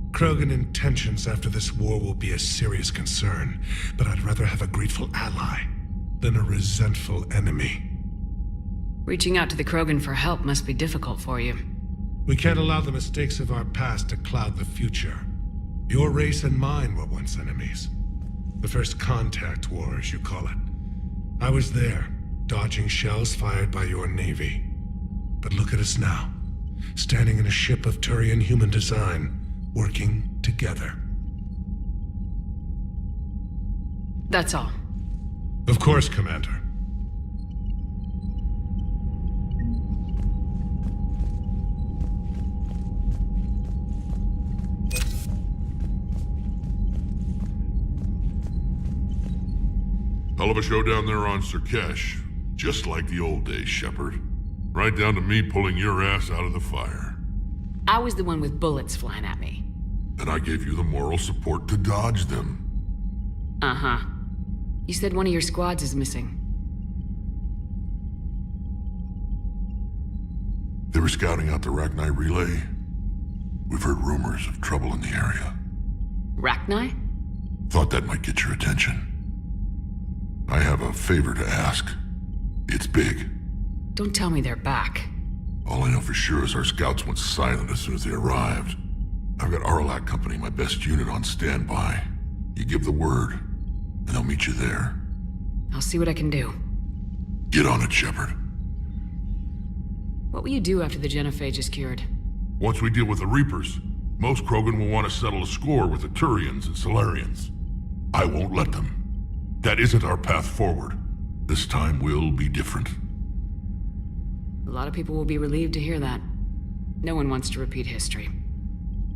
Krogan intentions after this war will be a serious concern, but I'd rather have a grateful ally than a resentful enemy. Reaching out to the Krogan for help must be difficult for you. We can't allow the mistakes of our past to cloud the future. Your race and mine were once enemies. The first contact war, as you call it. I was there, dodging shells fired by your navy. But look at us now, standing in a ship of Turian human design, working together. That's all. Of course, Commander. Hell of a show down there on Surkesh. Just like the old days, Shepard. Right down to me pulling your ass out of the fire. I was the one with bullets flying at me. And I gave you the moral support to dodge them. Uh-huh. You said one of your squads is missing. They were scouting out the Rachni relay. We've heard rumors of trouble in the area. Rachni? Thought that might get your attention. I have a favor to ask. It's big. Don't tell me they're back. All I know for sure is our scouts went silent as soon as they arrived. I've got Arlac Company, my best unit, on standby. You give the word, and I'll meet you there. I'll see what I can do. Get on it, Shepard. What will you do after the genophage is cured? Once we deal with the Reapers, most Krogan will want to settle a score with the Turians and Solarians. I won't let them. That isn't our path forward. This time will be different. A lot of people will be relieved to hear that. No one wants to repeat history.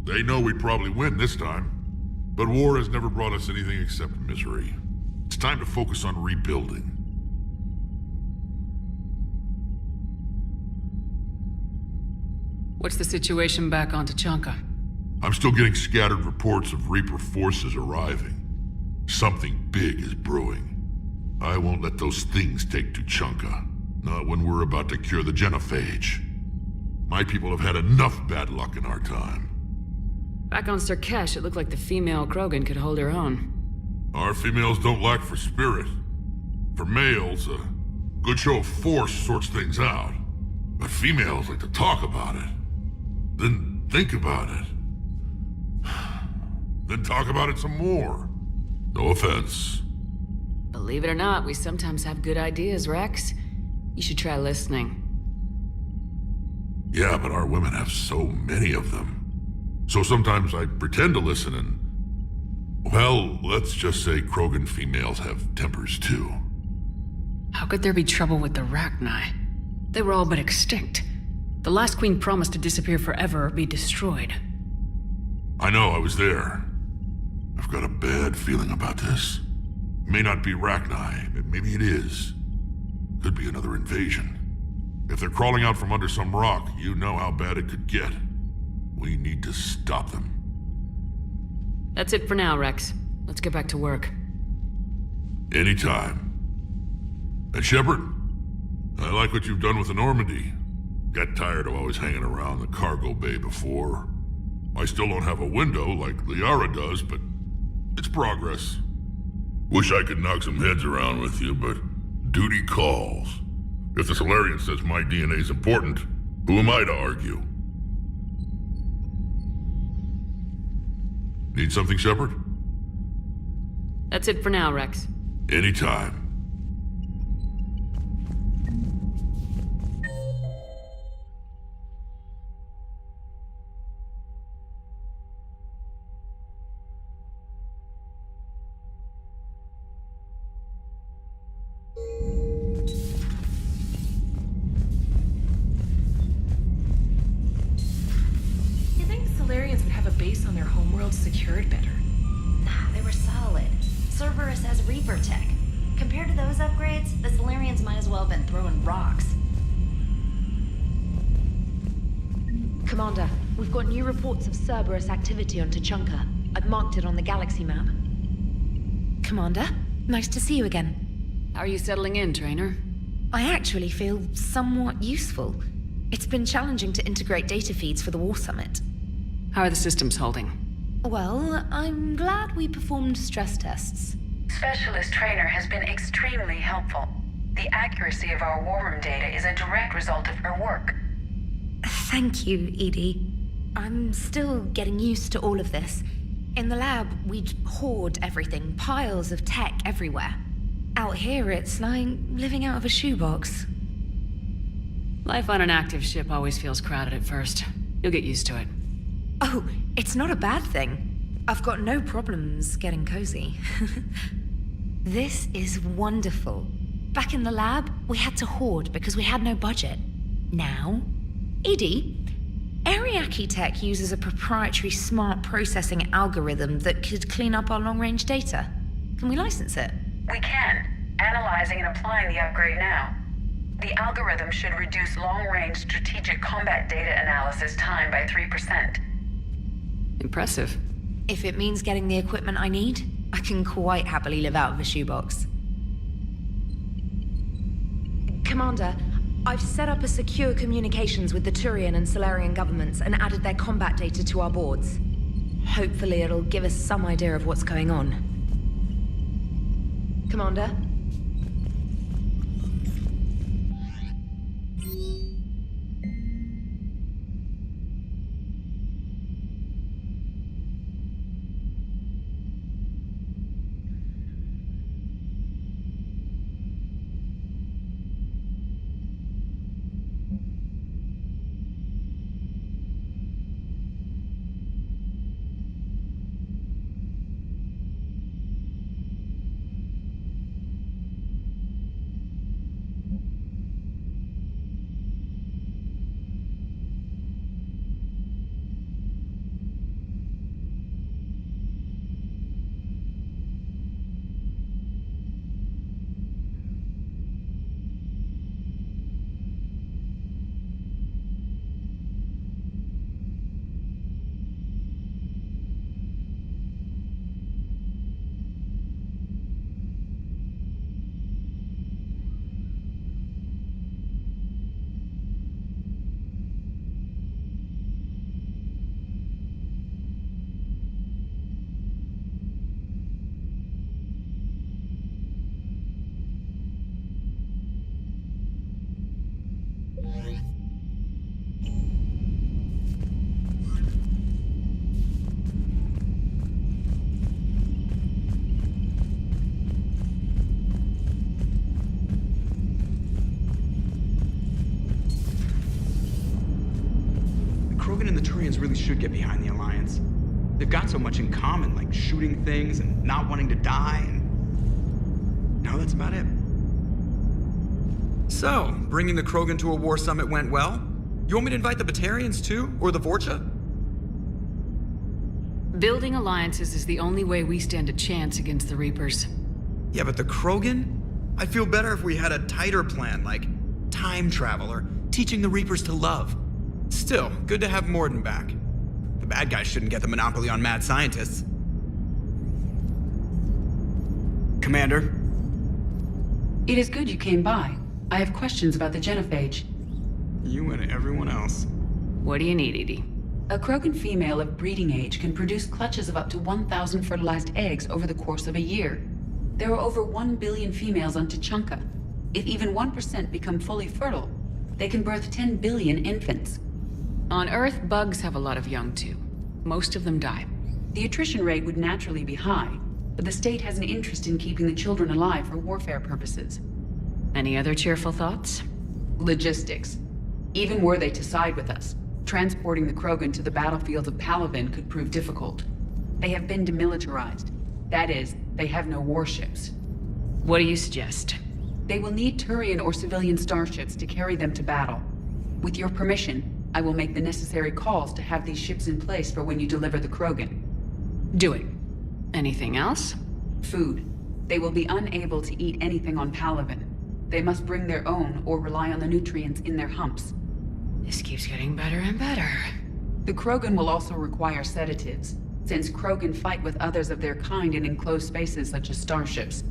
They know we probably win this time. But war has never brought us anything except misery. It's time to focus on rebuilding. What's the situation back on Tachanka? I'm still getting scattered reports of Reaper forces arriving. Something big is brewing. I won't let those things take Tuchanka. Not when we're about to cure the genophage. My people have had enough bad luck in our time. Back on Sarkesh, it looked like the female Krogan could hold her own. Our females don't lack for spirit. For males, a good show of force sorts things out. But females like to talk about it. Then think about it. Then talk about it some more. No offense. Believe it or not, we sometimes have good ideas, Rex. You should try listening. Yeah, but our women have so many of them. So sometimes I pretend to listen and... well, let's just say Krogan females have tempers too. How could there be trouble with the Rachni? They were all but extinct. The last queen promised to disappear forever or be destroyed. I know, I was there. I've got a bad feeling about this. May not be Rachni, but maybe it is. Could be another invasion. If they're crawling out from under some rock, you know how bad it could get. We need to stop them. That's it for now, Rex. Let's get back to work. Anytime. And Shepard, I like what you've done with the Normandy. Got tired of always hanging around the cargo bay before. I still don't have a window like Liara does, but it's progress. Wish I could knock some heads around with you, but duty calls. If the Solarian says my DNA's important, who am I to argue? Need something, Shepard? That's it for now, Rex. Anytime. Secured better. Nah, they were solid. Cerberus has Reaper tech. Compared to those upgrades, the Solarians might as well have been throwing rocks. Commander, we've got new reports of Cerberus activity on Tachanka. I've marked it on the galaxy map. Commander, nice to see you again. How are you settling in, Trainer? I actually feel somewhat useful. It's been challenging to integrate data feeds for the War Summit. How are the systems holding? Well, I'm glad we performed stress tests. Specialist Trainer has been extremely helpful. The accuracy of our war room data is a direct result of her work. Thank you, Edie. I'm still getting used to all of this. In the lab, we'd hoard everything, piles of tech everywhere. Out here, it's like living out of a shoebox. Life on an active ship always feels crowded at first. You'll get used to it. Oh, it's not a bad thing. I've got no problems getting cozy. This is wonderful. Back in the lab, we had to hoard because we had no budget. Now, Edie, Ariake Tech uses a proprietary smart processing algorithm that could clean up our long-range data. Can we license it? We can. Analyzing and applying the upgrade now. The algorithm should reduce long-range strategic combat data analysis time by 3%. Impressive. If it means getting the equipment I need, I can quite happily live out of a shoebox. Commander, I've set up a secure communications with the Turian and Solarian governments and added their combat data to our boards. Hopefully it'll give us some idea of what's going on. Commander? Krogan and the Turians really should get behind the Alliance. They've got so much in common, like shooting things and not wanting to die, and... no, that's about it. So, bringing the Krogan to a war summit went well? You want me to invite the Batarians too? Or the Vorcha? Building alliances is the only way we stand a chance against the Reapers. Yeah, but the Krogan? I'd feel better if we had a tighter plan, like time travel or teaching the Reapers to love. Still, good to have Morden back. The bad guys shouldn't get the monopoly on mad scientists. Commander? It is good you came by. I have questions about the genophage. You and everyone else. What do you need, Edie? A Krogan female of breeding age can produce clutches of up to 1,000 fertilized eggs over the course of a year. There are over 1 billion females on Tuchanka. If even 1% become fully fertile, they can birth 10 billion infants. On Earth, bugs have a lot of young too. Most of them die. The attrition rate would naturally be high, but the state has an interest in keeping the children alive for warfare purposes. Any other cheerful thoughts? Logistics. Even were they to side with us, transporting the Krogan to the battlefields of Palaven could prove difficult. They have been demilitarized. That is, they have no warships. What do you suggest? They will need Turian or civilian starships to carry them to battle. With your permission, I will make the necessary calls to have these ships in place for when you deliver the Krogan. Do it. Anything else? Food. They will be unable to eat anything on Palaven. They must bring their own or rely on the nutrients in their humps. This keeps getting better and better. The Krogan will also require sedatives, since Krogan fight with others of their kind in enclosed spaces such as starships.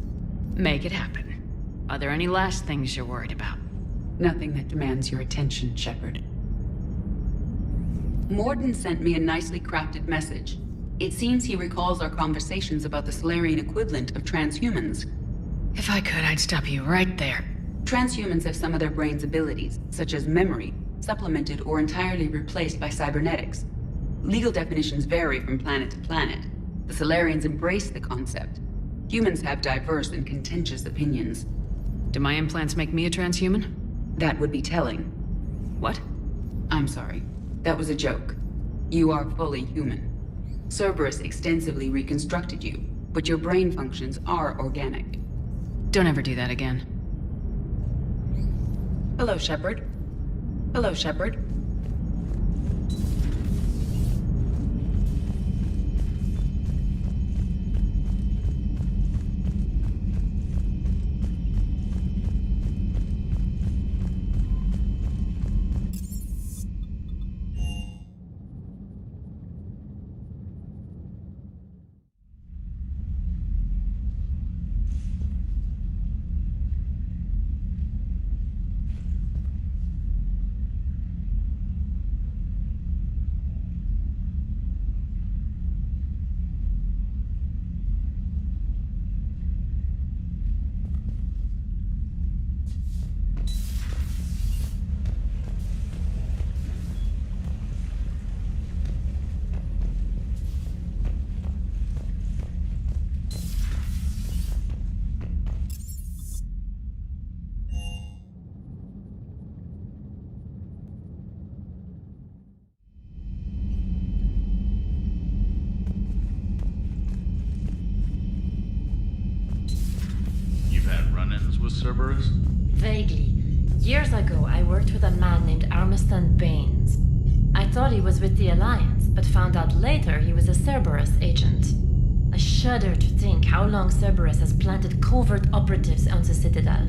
Make it happen. Are there any last things you're worried about? Nothing that demands your attention, Shepard. Morden sent me a nicely crafted message. It seems he recalls our conversations about the Solarian equivalent of transhumans. If I could, I'd stop you right there. Transhumans have some of their brain's abilities, such as memory, supplemented or entirely replaced by cybernetics. Legal definitions vary from planet to planet. The Solarians embrace the concept. Humans have diverse and contentious opinions. Do my implants make me a transhuman? That would be telling. What? I'm sorry. That was a joke. You are fully human. Cerberus extensively reconstructed you, but your brain functions are organic. Don't ever do that again. Hello, Shepard. Hello, Shepard. Cerberus? Vaguely. Years ago, I worked with a man named Armiston Baines. I thought he was with the Alliance, but found out later he was a Cerberus agent. I shudder to think how long Cerberus has planted covert operatives on the Citadel.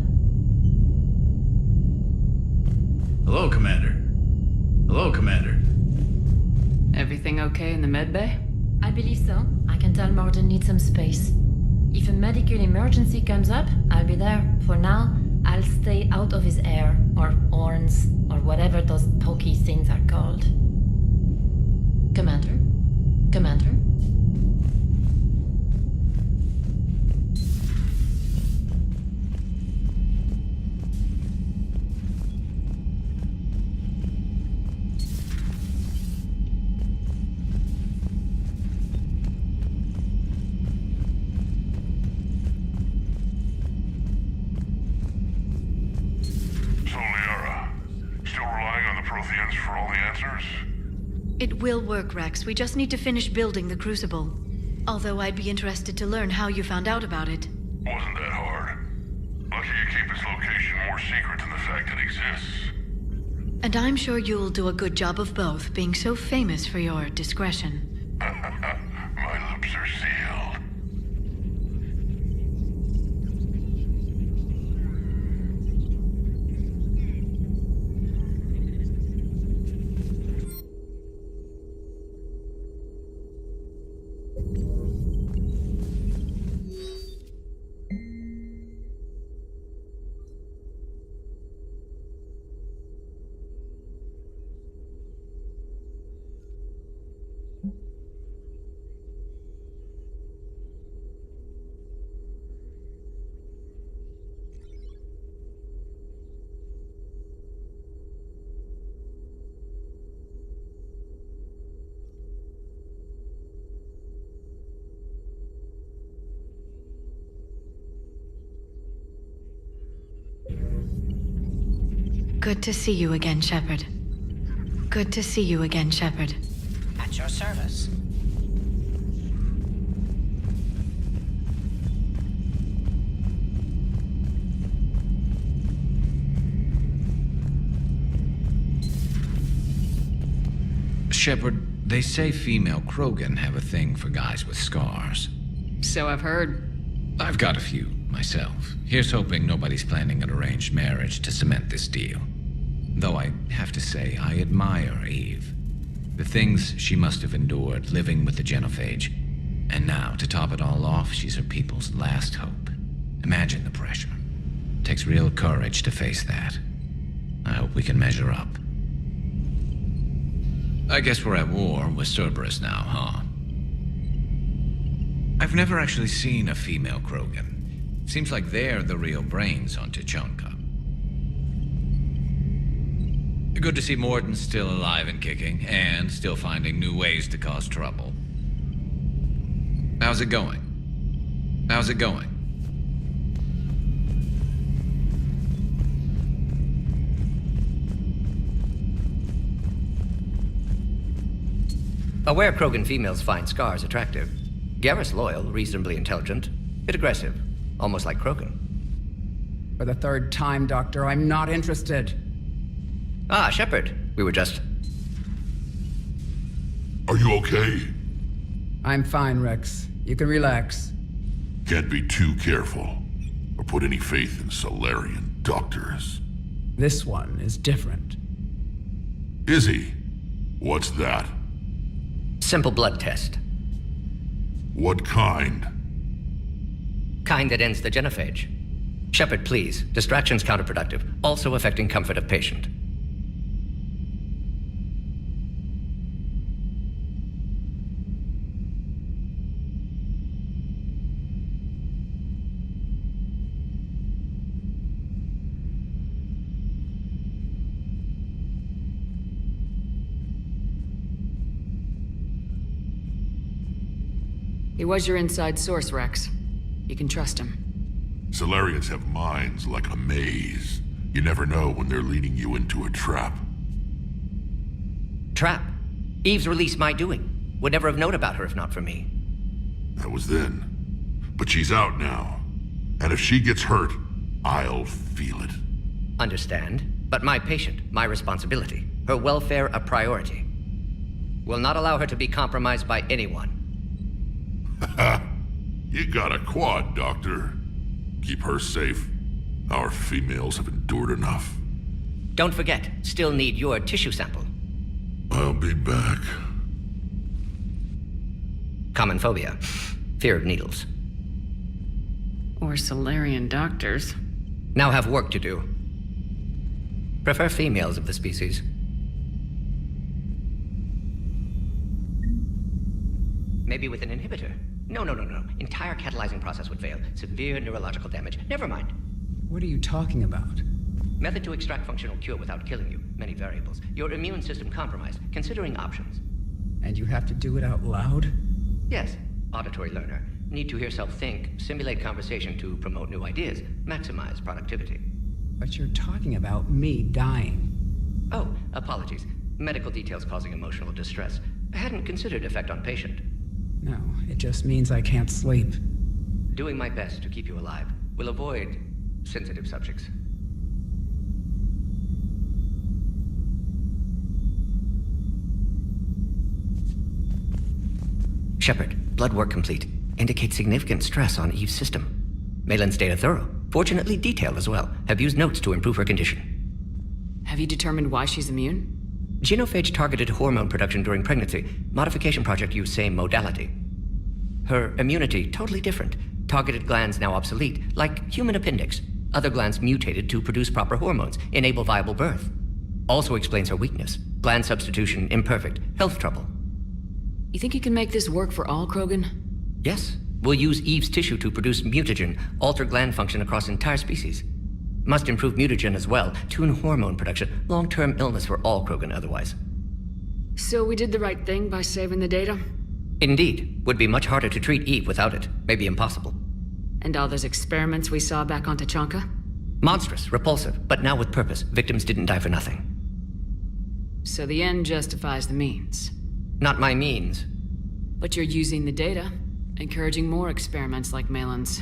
Hello, Commander. Hello, Commander. Everything okay in the medbay? I believe so. I can tell Morden needs some space. If a medical emergency comes up, I'll be there. For now, I'll stay out of his hair, or horns, or whatever those pokey things are called. Commander? Commander? It will work, Rex. We just need to finish building the Crucible. Although I'd be interested to learn how you found out about it. Wasn't that hard. Lucky you keep its location more secret than the fact it exists. And I'm sure you'll do a good job of both, being so famous for your discretion. My lips are sealed. Good to see you again, Shepard. Good to see you again, Shepard. At your service. Shepard, they say female Krogan have a thing for guys with scars. So I've heard. I've got a few, myself. Here's hoping nobody's planning an arranged marriage to cement this deal. Though I have to say, I admire Eve. The things she must have endured living with the Genophage. And now, to top it all off, she's her people's last hope. Imagine the pressure. Takes real courage to face that. I hope we can measure up. I guess we're at war with Cerberus now, huh? I've never actually seen a female Krogan. Seems like they're the real brains on Tuchanka. Good to see Morden's still alive and kicking, and still finding new ways to cause trouble. How's it going? How's it going? Aware Krogan females find scars attractive. Garrus loyal, reasonably intelligent, bit aggressive, almost like Krogan. For the third time, Doctor, I'm not interested. Ah, Shepard. We were just... Are you okay? I'm fine, Rex. You can relax. Can't be too careful, or put any faith in Solarian doctors. This one is different. Is he? What's that? Simple blood test. What kind? Kind that ends the genophage. Shepard, please. Distraction's counterproductive, also affecting comfort of patient. He was your inside source, Rex. You can trust him. Solarians have minds like a maze. You never know when they're leading you into a trap. Trap? Eve's release my doing. Would never have known about her if not for me. That was then. But she's out now. And if she gets hurt, I'll feel it. Understand. But my patient, my responsibility. Her welfare a priority. Will not allow her to be compromised by anyone. You got a quad, Doctor. Keep her safe. Our females have endured enough. Don't forget, still need your tissue sample. I'll be back. Common phobia. Fear of needles. Or Solarian doctors. Now have work to do. Prefer females of the species. Maybe with an inhibitor. No. Entire catalyzing process would fail. Severe neurological damage. Never mind. What are you talking about? Method to extract functional cure without killing you. Many variables. Your immune system compromised. Considering options. And you have to do it out loud? Yes. Auditory learner. Need to hear self think. Simulate conversation to promote new ideas. Maximize productivity. But you're talking about me dying. Oh, apologies. Medical details causing emotional distress. I hadn't considered effect on patient. No, it just means I can't sleep. Doing my best to keep you alive. Will avoid sensitive subjects. Shepard, blood work complete. Indicates significant stress on Eve's system. Malin's data thorough. Fortunately detailed as well. Have used notes to improve her condition. Have you determined why she's immune? Genophage targeted hormone production during pregnancy. Modification project used same modality. Her immunity totally different. Targeted glands now obsolete, like human appendix. Other glands mutated to produce proper hormones, enable viable birth. Also explains her weakness. Gland substitution imperfect. Health trouble. You think you can make this work for all Krogan? Yes. We'll use Eve's tissue to produce mutagen, alter gland function across entire species. Must improve mutagen as well, tune hormone production. Long-term illness for all Krogan otherwise. So we did the right thing by saving the data? Indeed. Would be much harder to treat Eve without it. Maybe impossible. And all those experiments we saw back on Tachanka? Monstrous, repulsive, but now with purpose. Victims didn't die for nothing. So the end justifies the means. Not my means. But you're using the data, encouraging more experiments like Malin's.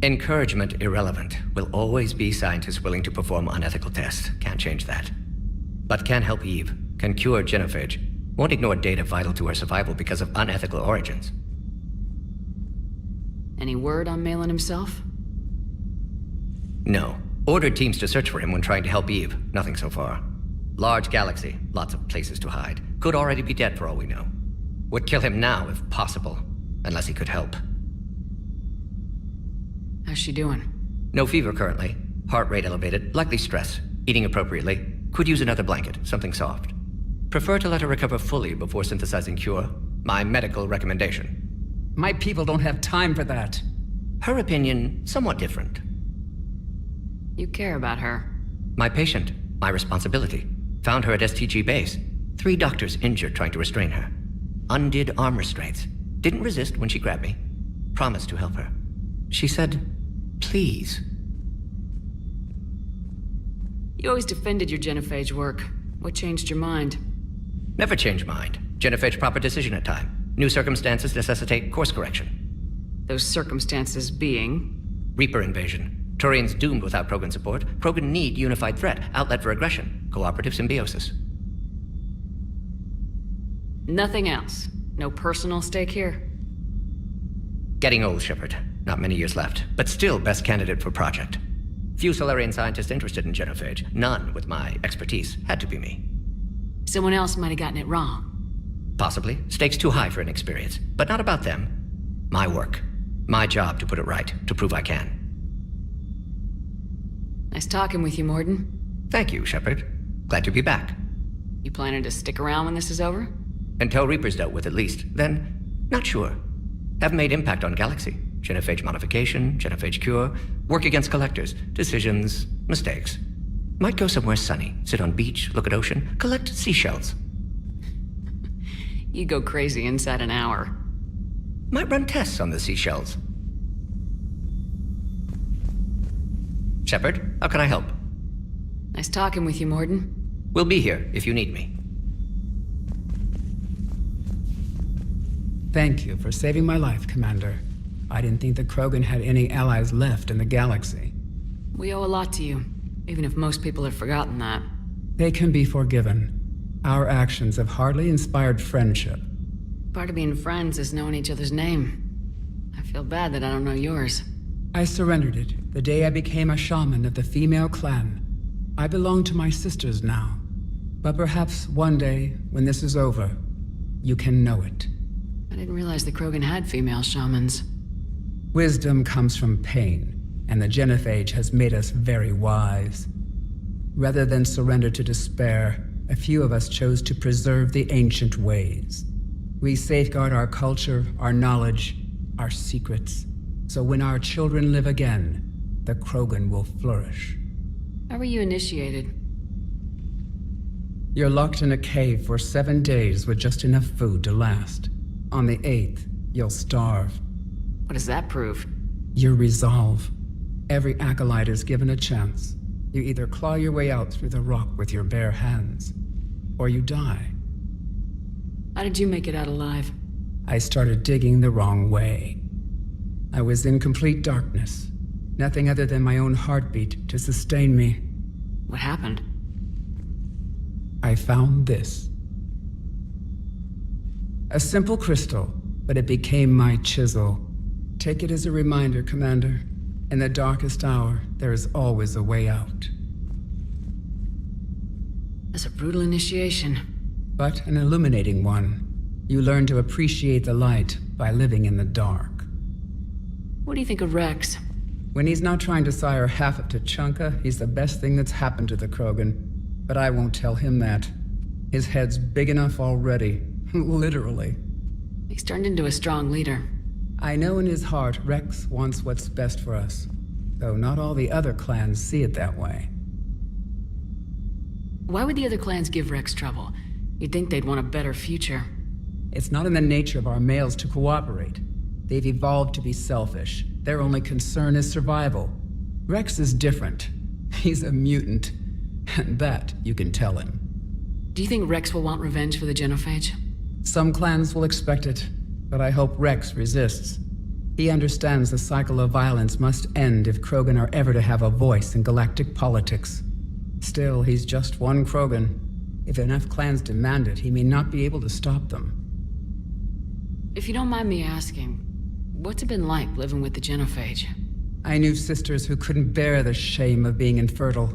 Encouragement irrelevant. Will always be scientists willing to perform unethical tests. Can't change that. But can help Eve. Can cure genophage. Won't ignore data vital to her survival because of unethical origins. Any word on Malin himself? No. Ordered teams to search for him when trying to help Eve. Nothing so far. Large galaxy. Lots of places to hide. Could already be dead for all we know. Would kill him now if possible. Unless he could help. How's she doing? No fever currently. Heart rate elevated. Likely stress. Eating appropriately. Could use another blanket. Something soft. Prefer to let her recover fully before synthesizing cure. My medical recommendation. My people don't have time for that. Her opinion, somewhat different. You care about her. My patient. My responsibility. Found her at STG base. 3 doctors injured trying to restrain her. Undid arm restraints. Didn't resist when she grabbed me. Promised to help her. She said, please. You always defended your genophage work. What changed your mind? Never change mind. Genophage proper decision at time. New circumstances necessitate course correction. Those circumstances being? Reaper invasion. Turians doomed without Krogan support. Krogan need unified threat. Outlet for aggression. Cooperative symbiosis. Nothing else. No personal stake here? Getting old, Shepard. Not many years left. But still best candidate for project. Few Solarian scientists interested in genophage. None with my expertise. Had to be me. Someone else might have gotten it wrong. Possibly. Stakes too high for inexperience. But not about them. My work. My job to put it right. To prove I can. Nice talking with you, Morden. Thank you, Shepard. Glad to be back. You planning to stick around when this is over? Until Reaper's dealt with at least. Then, not sure. Haven't made impact on Galaxy. Genophage modification, genophage cure, work against collectors, decisions, mistakes. Might go somewhere sunny, sit on beach, look at ocean, collect seashells. You go crazy inside an hour. Might run tests on the seashells. Shepard, how can I help? Nice talking with you, Morden. We'll be here if you need me. Thank you for saving my life, Commander. I didn't think the Krogan had any allies left in the galaxy. We owe a lot to you, even if most people have forgotten that. They can be forgiven. Our actions have hardly inspired friendship. Part of being friends is knowing each other's name. I feel bad that I don't know yours. I surrendered it the day I became a shaman of the female clan. I belong to my sisters now. But perhaps one day, when this is over, you can know it. I didn't realize the Krogan had female shamans. Wisdom comes from pain, and the genophage has made us very wise. Rather than surrender to despair, a few of us chose to preserve the ancient ways. We safeguard our culture, our knowledge, our secrets, so when our children live again, the Krogan will flourish. How were you initiated? You're locked in a cave for 7 days with just enough food to last. On the 8th, you'll starve. What does that prove? Your resolve. Every acolyte is given a chance. You either claw your way out through the rock with your bare hands, or you die. How did you make it out alive? I started digging the wrong way. I was in complete darkness. Nothing other than my own heartbeat to sustain me. What happened? I found this. A simple crystal, but it became my chisel. Take it as a reminder, Commander. In the darkest hour, there is always a way out. That's a brutal initiation. But an illuminating one. You learn to appreciate the light by living in the dark. What do you think of Rex? When he's not trying to sire half of Tuchanka, he's the best thing that's happened to the Krogan. But I won't tell him that. His head's big enough already. Literally. He's turned into a strong leader. I know in his heart Rex wants what's best for us. Though not all the other clans see it that way. Why would the other clans give Rex trouble? You'd think they'd want a better future. It's not in the nature of our males to cooperate. They've evolved to be selfish. Their only concern is survival. Rex is different. He's a mutant. And that you can tell him. Do you think Rex will want revenge for the genophage? Some clans will expect it, but I hope Rex resists. He understands the cycle of violence must end if Krogan are ever to have a voice in galactic politics. Still, he's just one Krogan. If enough clans demand it, he may not be able to stop them. If you don't mind me asking, what's it been like living with the genophage? I knew sisters who couldn't bear the shame of being infertile.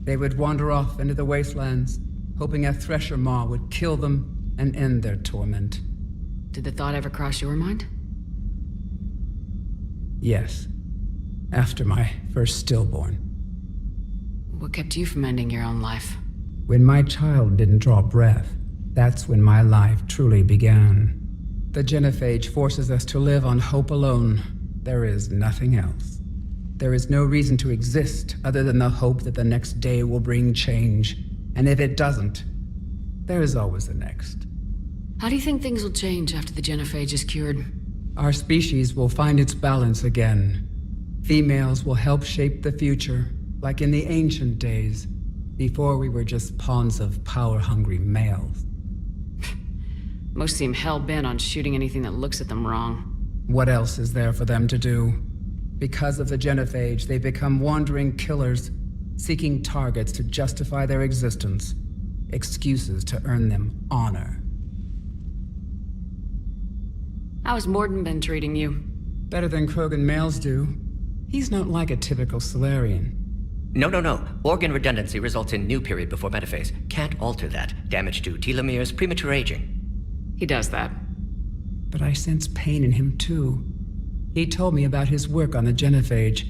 They would wander off into the wastelands, hoping a thresher maw would kill them and end their torment. Did the thought ever cross your mind? Yes. After my first stillborn. What kept you from ending your own life? When my child didn't draw breath, that's when my life truly began. The genophage forces us to live on hope alone. There is nothing else. There is no reason to exist other than the hope that the next day will bring change. And if it doesn't, there is always the next. How do you think things will change after the genophage is cured? Our species will find its balance again. Females will help shape the future, like in the ancient days, before we were just pawns of power-hungry males. Most seem hell-bent on shooting anything that looks at them wrong. What else is there for them to do? Because of the genophage, they become wandering killers, seeking targets to justify their existence, excuses to earn them honor. How's Morden been treating you? Better than Krogan males do. He's not like a typical Solarian. No. Organ redundancy results in new period before metaphase. Can't alter that. Damage to telomeres, premature aging. He does that. But I sense pain in him too. He told me about his work on the genophage.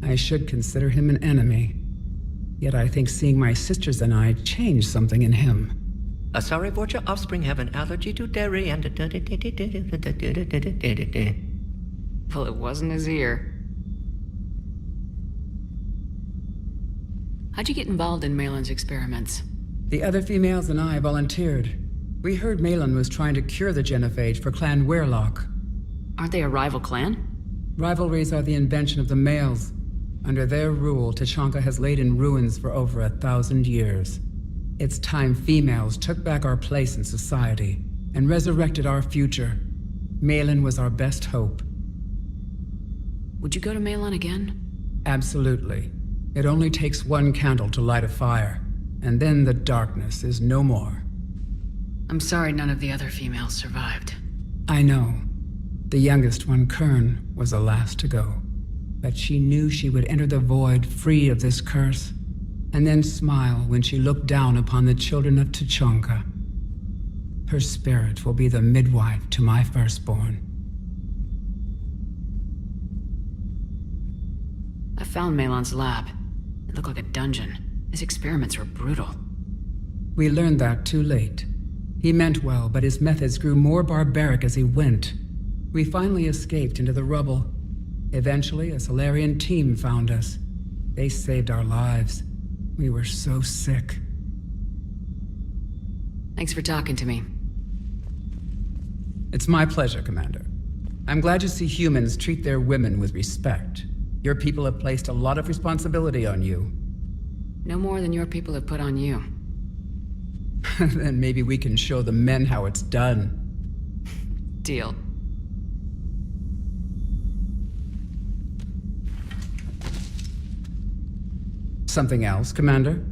I should consider him an enemy. Yet I think seeing my sisters and I changed something in him. Asari Vorcha offspring have an allergy to dairy and... Well, it wasn't his ear. How'd you get involved in Malin's experiments? The other females and I volunteered. We heard Malin was trying to cure the genophage for Clan Weirlock. Aren't they a rival clan? Rivalries are the invention of the males. Under their rule, Tuchanka has laid in ruins for over 1,000 years. It's time females took back our place in society and resurrected our future. Malin was our best hope. Would you go to Malin again? Absolutely. It only takes one candle to light a fire, and then the darkness is no more. I'm sorry none of the other females survived. I know. The youngest one, Kern, was the last to go. But she knew she would enter the void free of this curse, and then smile when she looked down upon the children of Tuchanka. Her spirit will be the midwife to my firstborn. I found Malin's lab. It looked like a dungeon. His experiments were brutal. We learned that too late. He meant well, but his methods grew more barbaric as he went. We finally escaped into the rubble. Eventually, a Solarian team found us. They saved our lives. We were so sick. Thanks for talking to me. It's my pleasure, Commander. I'm glad to see humans treat their women with respect. Your people have placed a lot of responsibility on you. No more than your people have put on you. Then maybe we can show the men how it's done. Deal. Something else, Commander?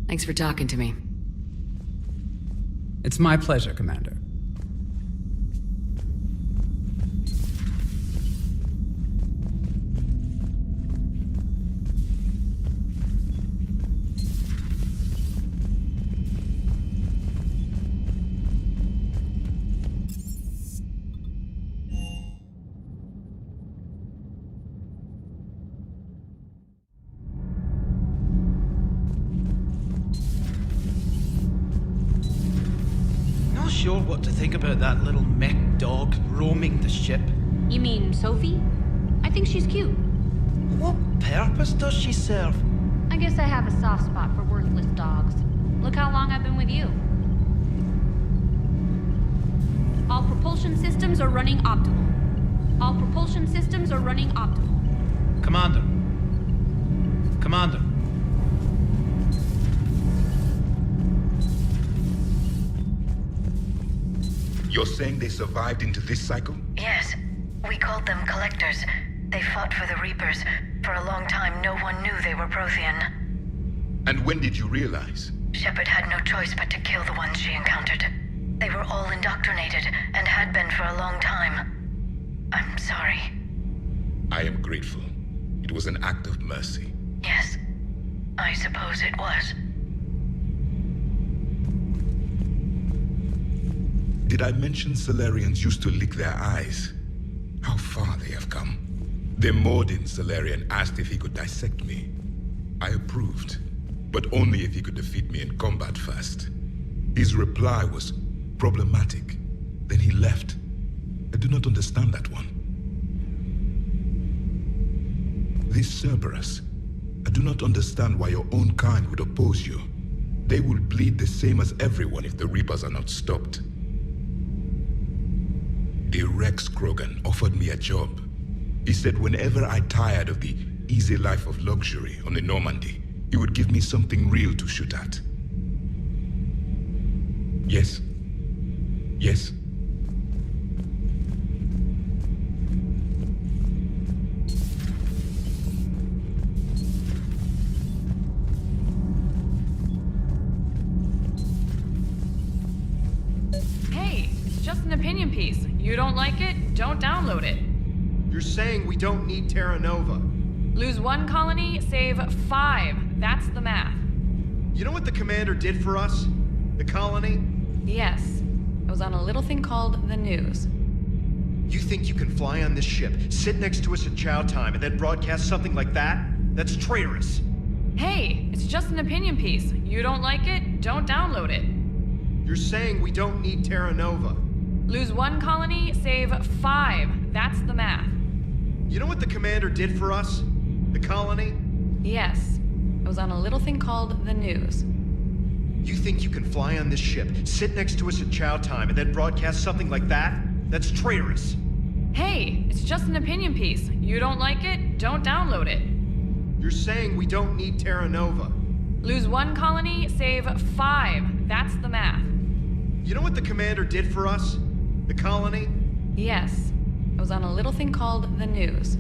Thanks for talking to me. It's my pleasure, Commander. Not sure what to think about that little mech dog roaming the ship. You mean Sophie? I think she's cute. What purpose does she serve? I guess I have a soft spot for worthless dogs. Look how long I've been with you. All propulsion systems are running optimal. All propulsion systems are running optimal. Commander. Commander. You're saying they survived into this cycle? Yes. We called them Collectors. They fought for the Reapers. For a long time, no one knew they were Prothean. And when did you realize? Shepard had no choice but to kill the ones she encountered. They were all indoctrinated, and had been for a long time. I'm sorry. I am grateful. It was an act of mercy. Yes. I suppose it was. Did I mention Salarians used to lick their eyes? How far they have come. The Mordin Salarian asked if he could dissect me. I approved, but only if he could defeat me in combat first. His reply was problematic. Then he left. I do not understand that one. This Cerberus, I do not understand why your own kind would oppose you. They will bleed the same as everyone if the Reapers are not stopped. The Rex Krogan offered me a job. He said whenever I tired of the easy life of luxury on the Normandy, he would give me something real to shoot at. Yes. Yes. Hey, it's just an opinion piece. You don't like it? Don't download it. You're saying we don't need Terra Nova. Lose 1 colony, save 5. That's the math. You know what the commander did for us? The colony? Yes. I was on a little thing called the news. You think you can fly on this ship, sit next to us at chow time, and then broadcast something like that? That's traitorous. Hey, it's just an opinion piece. You don't like it? Don't download it. You're saying we don't need Terra Nova. Lose 1 colony, save 5. That's the math. You know what the commander did for us? The colony? Yes. I was on a little thing called the news. You think you can fly on this ship, sit next to us at chow time, and then broadcast something like that? That's traitorous. Hey, it's just an opinion piece. You don't like it? Don't download it. You're saying we don't need Terra Nova. Lose 1 colony, save 5. That's the math. You know what the commander did for us? The colony? Yes. I was on a little thing called the news.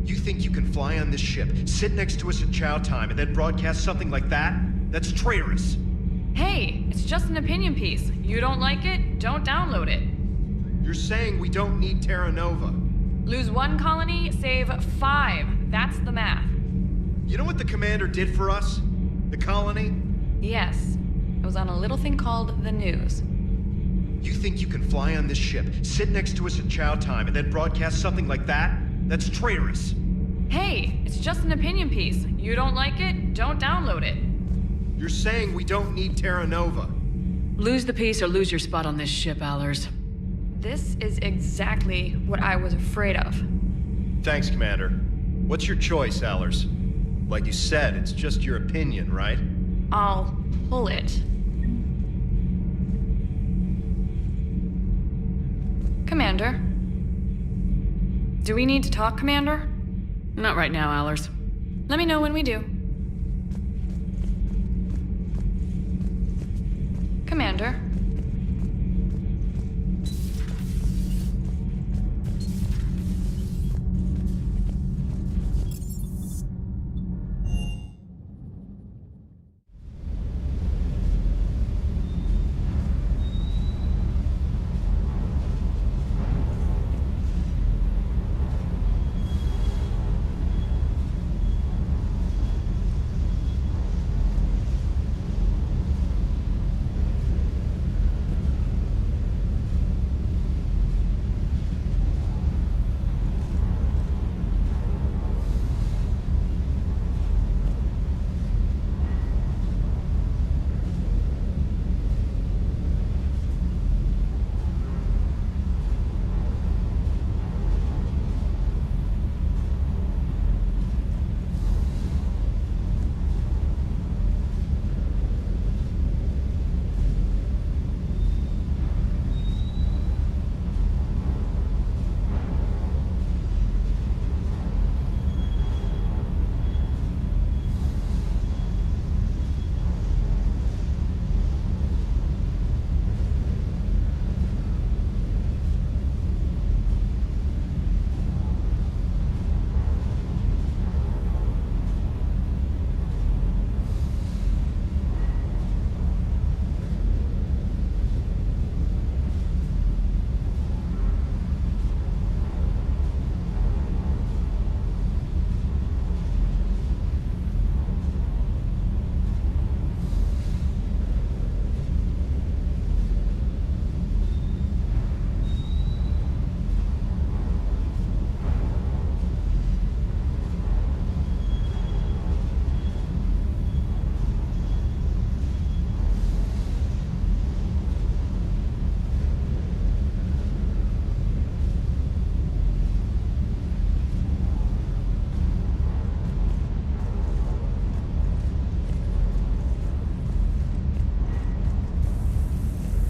You think you can fly on this ship, sit next to us at chow time, and then broadcast something like that? That's traitorous. Hey, it's just an opinion piece. You don't like it? Don't download it. You're saying we don't need Terra Nova. Lose 1 colony, save 5. That's the math. You know what the commander did for us? The colony? Yes. I was on a little thing called the news. You think you can fly on this ship, sit next to us at chow time, and then broadcast something like that? That's traitorous. Hey, it's just an opinion piece. You don't like it? Don't download it. You're saying we don't need Terra Nova. Lose the piece or lose your spot on this ship, Allers. This is exactly what I was afraid of. Thanks, Commander. What's your choice, Allers? Like you said, it's just your opinion, right? I'll pull it. Commander? Do we need to talk, Commander? Not right now, Allers. Let me know when we do. Commander.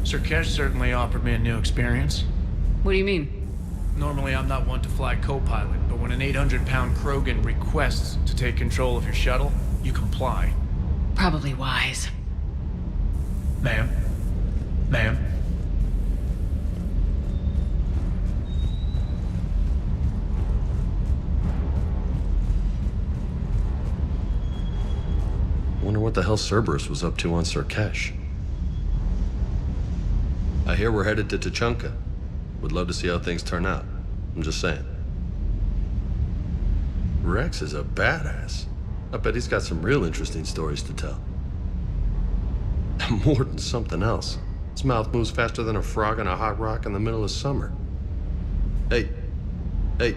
Sir Kesh certainly offered me a new experience. What do you mean? Normally I'm not one to fly co-pilot, but when an 800-pound Krogan requests to take control of your shuttle, you comply. Probably wise. Ma'am? Ma'am? Wonder what the hell Cerberus was up to on Sir Kesh. I hear we're headed to Tuchanka. Would love to see how things turn out. I'm just saying. Rex is a badass. I bet he's got some real interesting stories to tell. More than something else. His mouth moves faster than a frog on a hot rock in the middle of summer. Hey. Hey.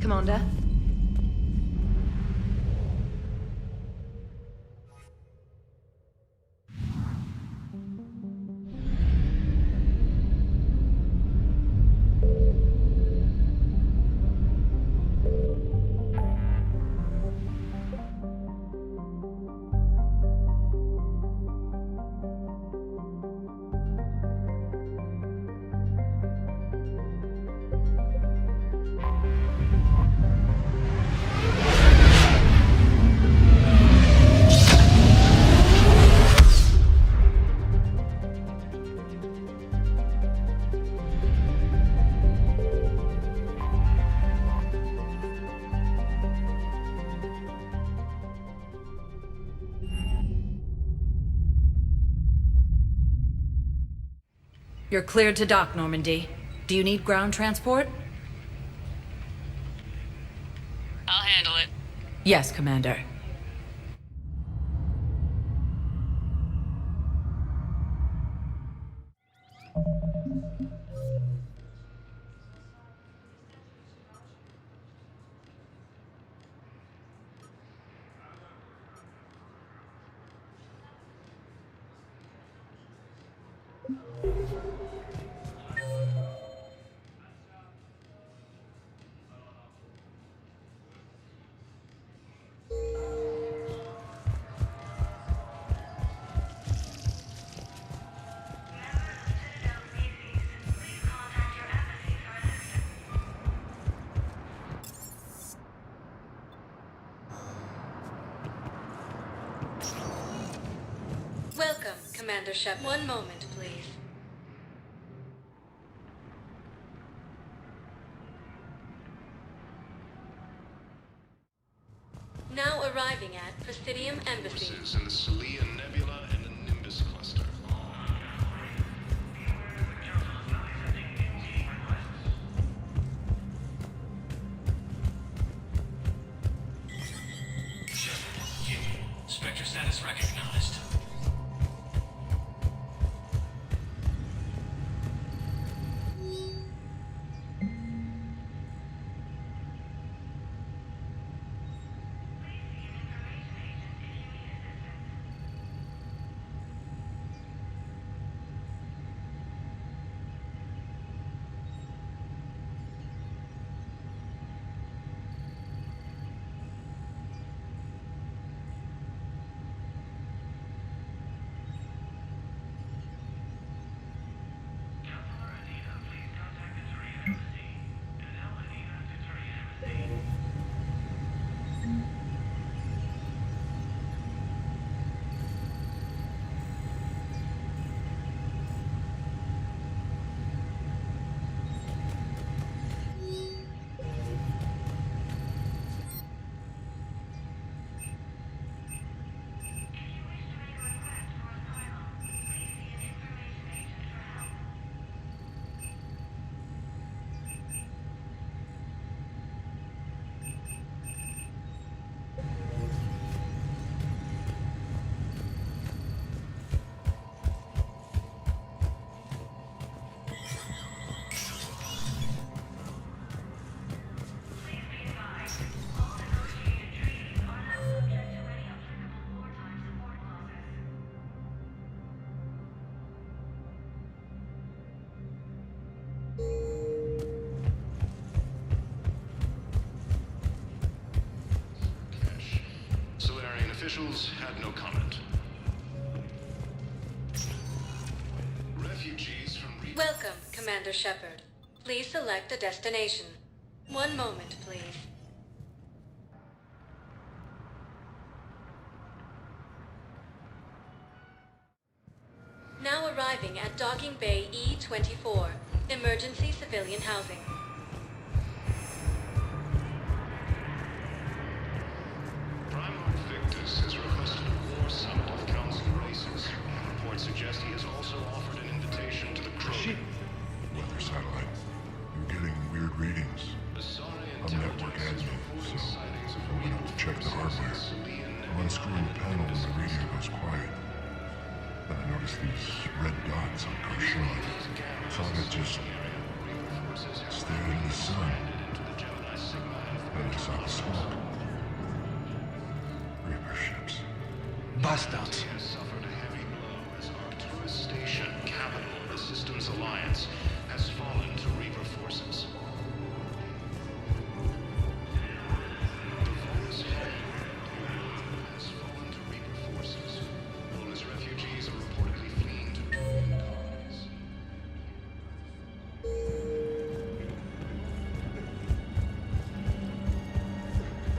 Commander? You're cleared to dock, Normandy. Do you need ground transport? I'll handle it. Yes, Commander. Welcome, Commander Shep. One moment, please. Now arriving at Presidium Embassy. In the Celian Nebula and the Nimbus Cluster. Spectre status recognized. Officials had no comment. Refugees from... Welcome, Commander Shepard. Please select a destination. One moment, please. Now arriving at Docking Bay E-24, emergency civilian housing. Has requested a war summit of council races. Reports suggest he has also offered an invitation to the Krogan. Weather satellite. I'm getting weird readings. I'm network admin, so I'm gonna have to check the hardware. I'm unscrewing the panel when the radio goes quiet. Then I notice these red dots on Karshon. Thought I'd just stare in the sun. Then I saw the smoke. Reaper ships. Bastards. Has suffered a heavy blow as Arcturus Station, capital of the Systems Alliance, has fallen to Reaper forces. The Volus has fallen to Reaper forces. Volus refugees are reportedly fleeing to Krogan colonies.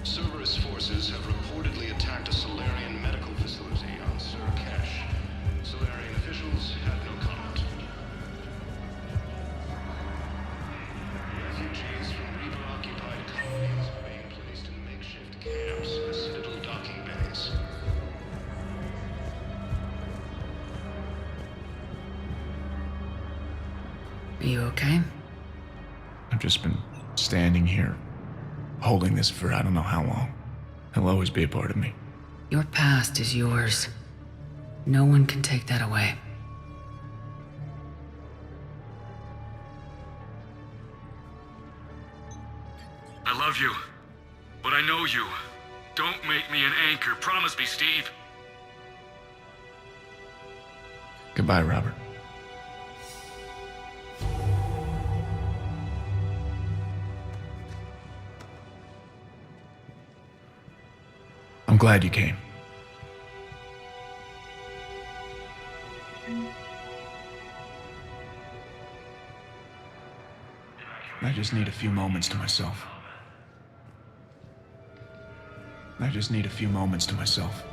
Cerberus forces have reportedly attacked a Solarian medical facility on Surkesh. Solarian officials had no comment. Are you okay? I've just been standing here, holding this for I don't know how long. It'll always be a part of me. Your past is yours. No one can take that away. I love you, but I know you. Don't make me an anchor. Promise me, Steve. Goodbye, Robert. I'm glad you came. I just need a few moments to myself. I just need a few moments to myself.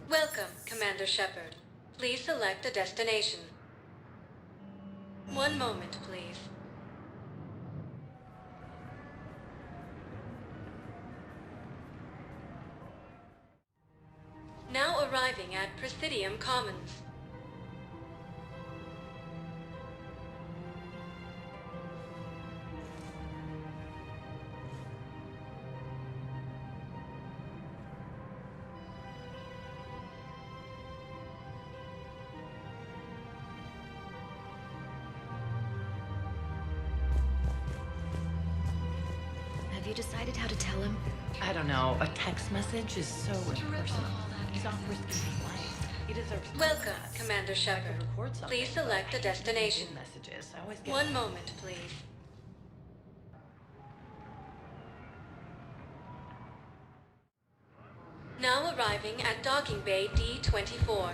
Welcome, Commander Shepard. Please select a destination. One moment, please. Now arriving at Presidium Commons. Have you decided how to tell him? I don't know. A text message is so impersonal. He's off risking his life. He deserves to know Welcome, that. Commander Shepard. Record something, Please select but a I hate destination. reading messages. I always get One moment, please. Now arriving at Docking Bay D-24.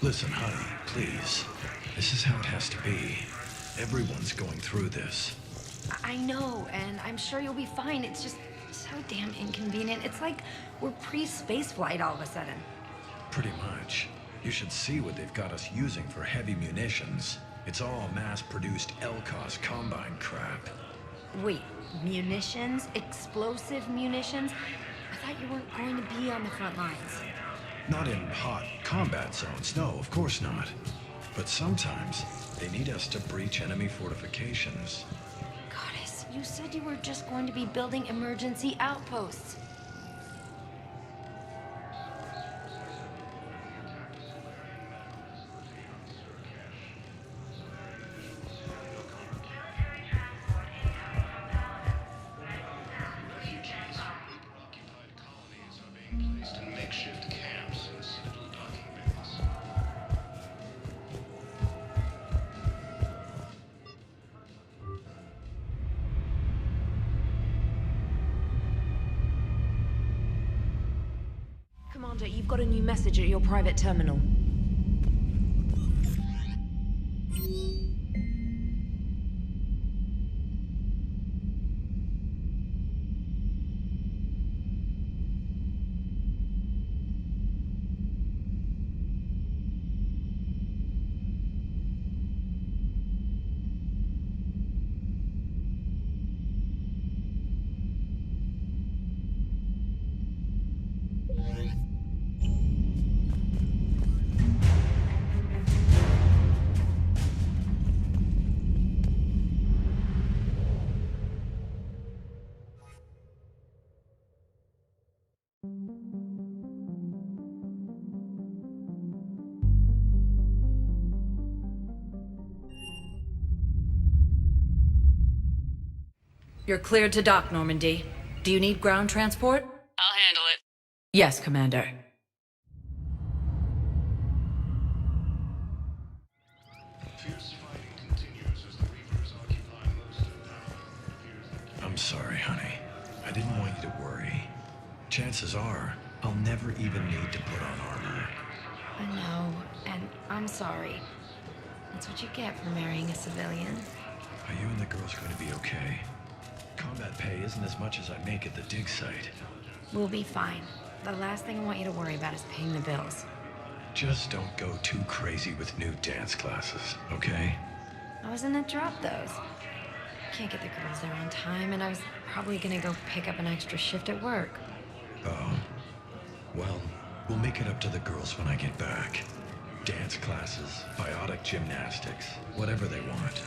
Listen, honey, please. This is how it has to be. Everyone's going through this. I know, and I'm sure you'll be fine. It's just so damn inconvenient. It's like we're pre-space flight all of a sudden. Pretty much. You should see what they've got us using for heavy munitions. It's all mass-produced LCOS Combine crap. Wait, munitions? Explosive munitions? I thought you weren't going to be on the front lines. Not in hot combat zones, no, of course not. But sometimes, they need us to breach enemy fortifications. Goddess, you said you were just going to be building emergency outposts. Placed in makeshift camps in citadel docking bays. Commander, you've got a new message at your private terminal. You're cleared to dock, Normandy. Do you need ground transport? I'll handle it. Yes, Commander. Fierce fighting continues as the Reapers occupy most of Power. It appears that I'm sorry, honey. I didn't want you to worry. Chances are, I'll never even need to put on armor. I know, and I'm sorry. That's what you get for marrying a civilian. Are you and the girls going to be okay? Combat pay isn't as much as I make at the dig site. We'll be fine. The last thing I want you to worry about is paying the bills. Just don't go too crazy with new dance classes, okay? I was gonna drop those. Can't get the girls there on time, and I was probably gonna go pick up an extra shift at work. Oh. Well, we'll make it up to the girls when I get back. Dance classes, biotic gymnastics, whatever they want.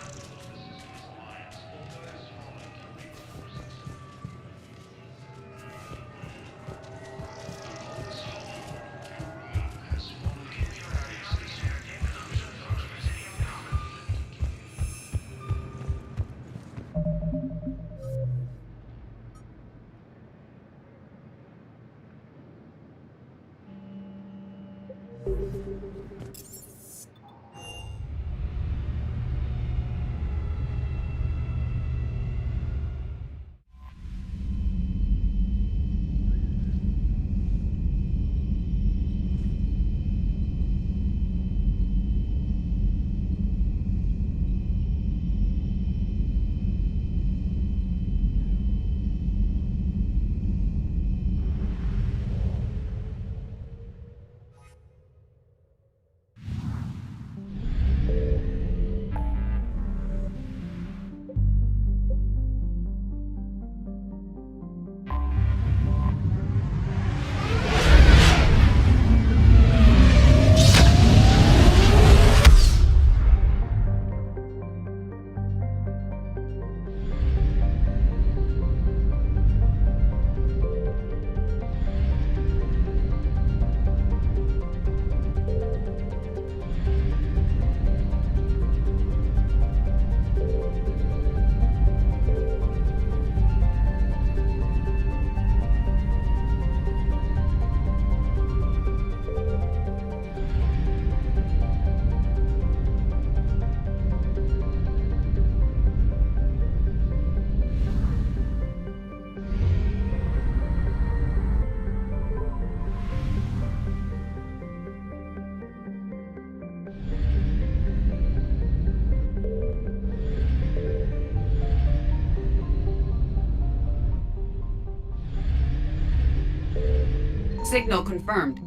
Signal confirmed.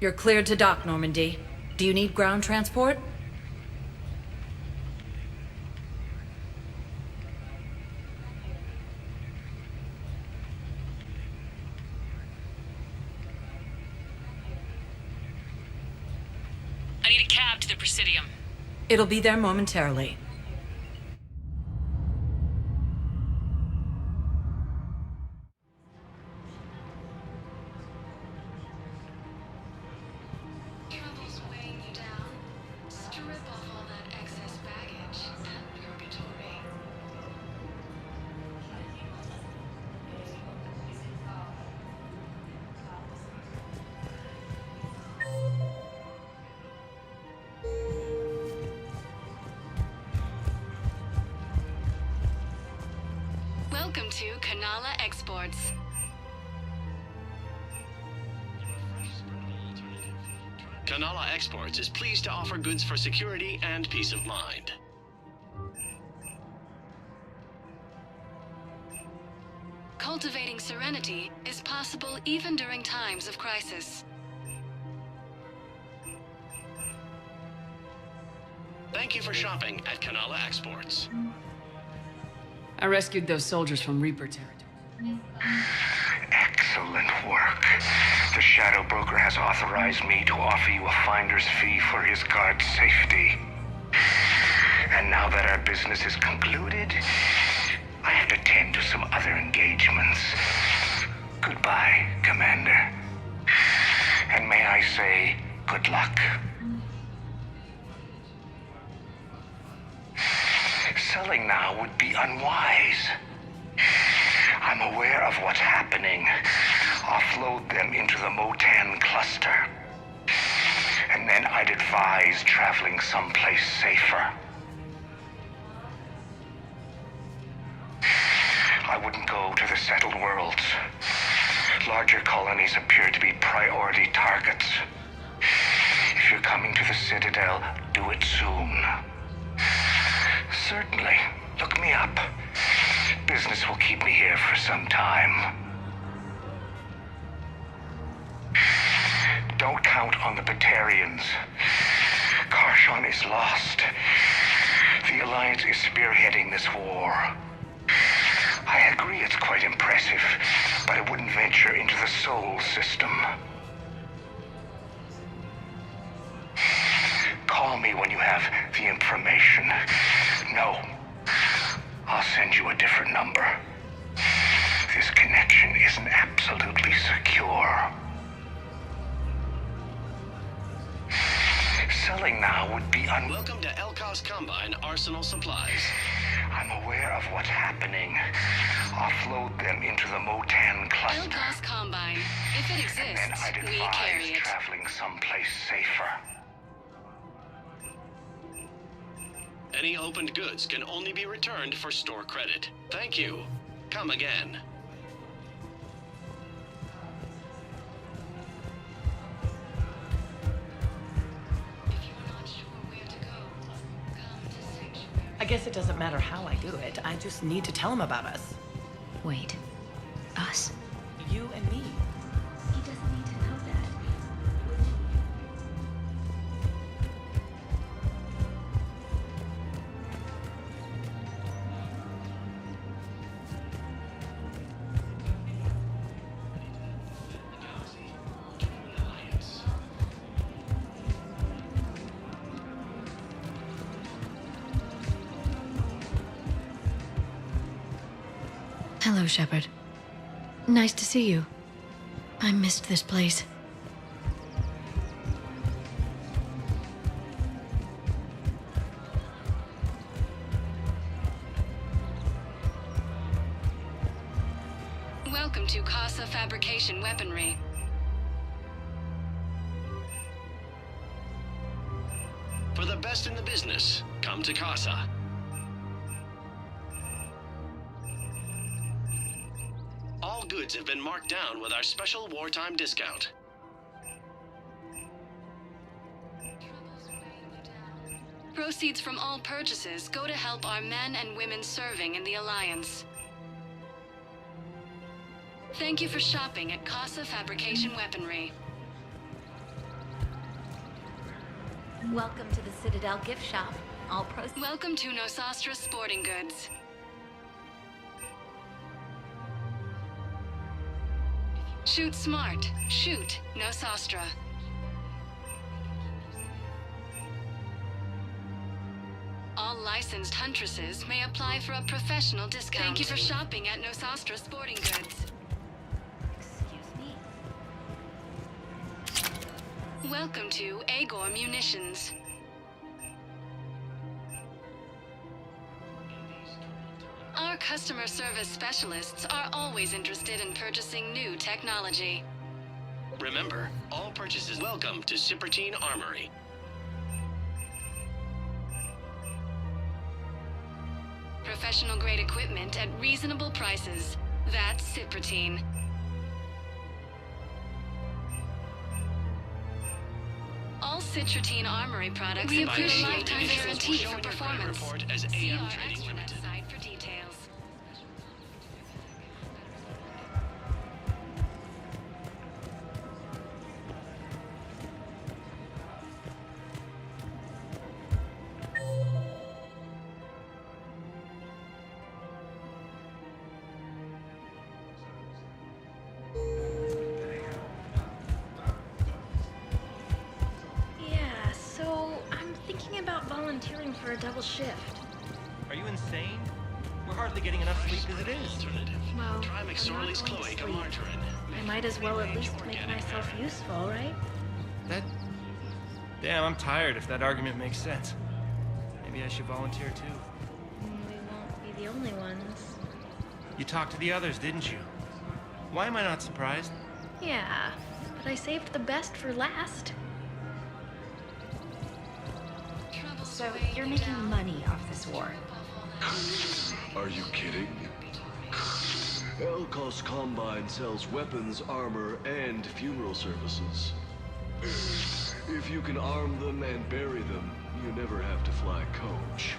You're cleared to dock, Normandy. Do you need ground transport? I need a cab to the Presidium. It'll be there momentarily. Welcome to Kanala Exports. Kanala Exports is pleased to offer goods for security and peace of mind. Cultivating serenity is possible even during times of crisis. Thank you for shopping at Kanala Exports. I rescued those soldiers from Reaper territory. Excellent work. The Shadow Broker has authorized me to offer you a finder's fee for his guard's safety. And now that our business is concluded, I have to tend to some other engagements. Goodbye, Commander. And may I say, good luck. Selling now would be unwise. I'm aware of what's happening. Offload them into the Motan cluster. And then I'd advise traveling someplace safer. I wouldn't go to the settled worlds. Larger colonies appear to be priority targets. If you're coming to the Citadel, do it soon. Certainly. Look me up. Business will keep me here for some time. Don't count on the Batarians. Karshon is lost. The Alliance is spearheading this war. I agree it's quite impressive, but I wouldn't venture into the Sol system. Call me when you have the information. No. I'll send you a different number. This connection isn't absolutely secure. Selling now would be Welcome to Elkos Combine Arsenal Supplies. I'm aware of what's happening. Offload them into the Motan cluster. Elkos Combine. If it And then exists, I'd we advise carry it. traveling someplace safer. Any opened goods can only be returned for store credit. Thank you. Come again. I guess it doesn't matter how I do it. I just need to tell him about us. Wait. Us? You and me. He doesn't need to know that. Hello, Shepard. Nice to see you. I missed this place. Welcome to Casa Fabrication Weaponry. For the best in the business, come to Casa. All goods have been marked down with our special wartime discount. Proceeds from all purchases go to help our men and women serving in the Alliance. Thank you for shopping at Casa Fabrication Weaponry. Welcome to the Citadel gift shop. All pros. Welcome to Nosastra Sporting Goods. Shoot smart. Shoot Nosastra. All licensed huntresses may apply for a professional discount. Thank you for shopping at Nosastra Sporting Goods. Excuse me. Welcome to Agor Munitions. Our customer service specialists are always interested in purchasing new technology. Remember, all purchases welcome to Cyprotine Armory. Professional grade equipment at reasonable prices. That's Cyprotine. All Cyprotine Armory products include a lifetime guarantee for performance. As See AM our Trading extranet Limited. site for details. Yeah, so I'm thinking about volunteering for a double shift. Are you insane? We're hardly getting enough sleep as it is. Well, Try I'm not McSorley's going to Cloaca sleep. Margarine. I might as well at least make myself useful, right? Damn, I'm tired if that argument makes sense. Maybe I should volunteer too. We won't be the only ones. You talked to the others, didn't you? Why am I not surprised? Yeah, but I saved the best for last. So you're making money off this war? Are you kidding? Elkos Combine sells weapons, armor, and funeral services. If you can arm them and bury them, you never have to fly coach.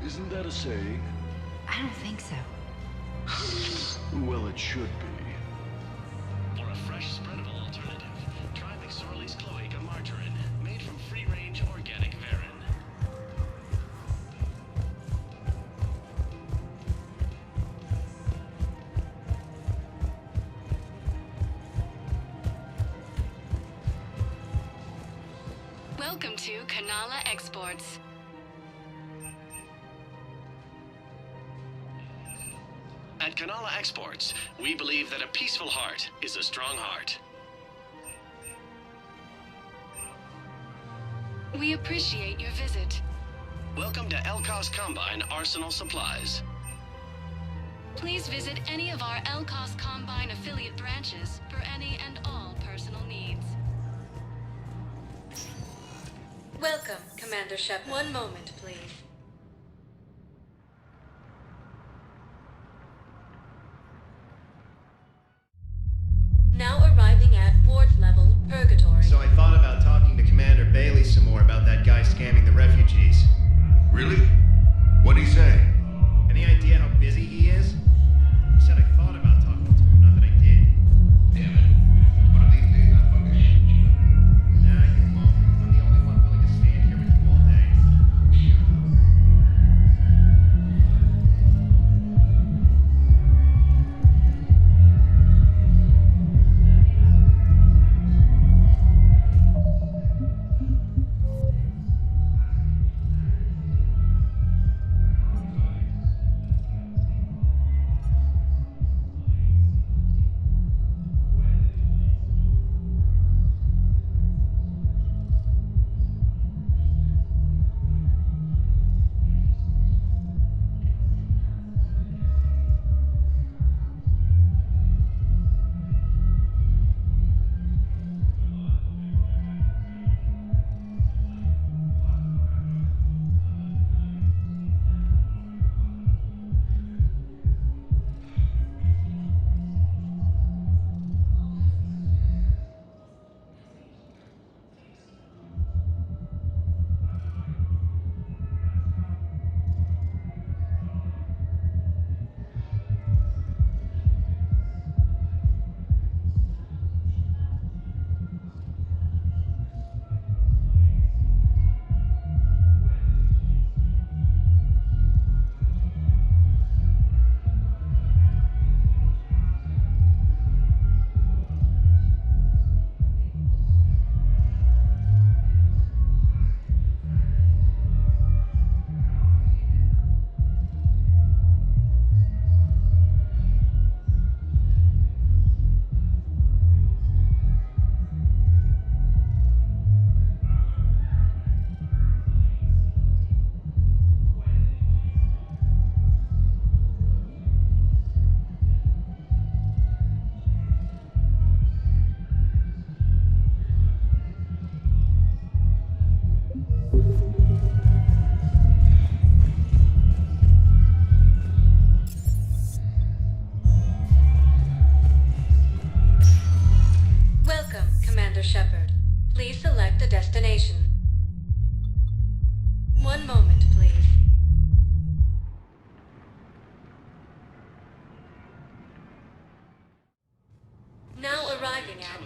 Isn't that a saying? I don't think so. Well, it should be. For a fresh, spreadable alternative, try McSorley's Cloaca Margarine, made from free-range organic varin. Welcome to Kanala Exports. At Kanala Exports, we believe that a peaceful heart is a strong heart. We appreciate your visit. Welcome to Elkos Combine Arsenal Supplies. Please visit any of our Elkos Combine affiliate branches for any and all personal needs. Welcome, Commander Shep. One moment, please. Now arriving at ward level Purgatory. So I thought about talking to Commander Bailey some more about that guy scamming the refugees. Really? What'd he say? Any idea how busy he is? He said I thought about talking to him, not that I did. Damn it. One of these days I'm fucking shoot you. Nah, you won't. I'm the only one willing to stand here with you all day. Shut up.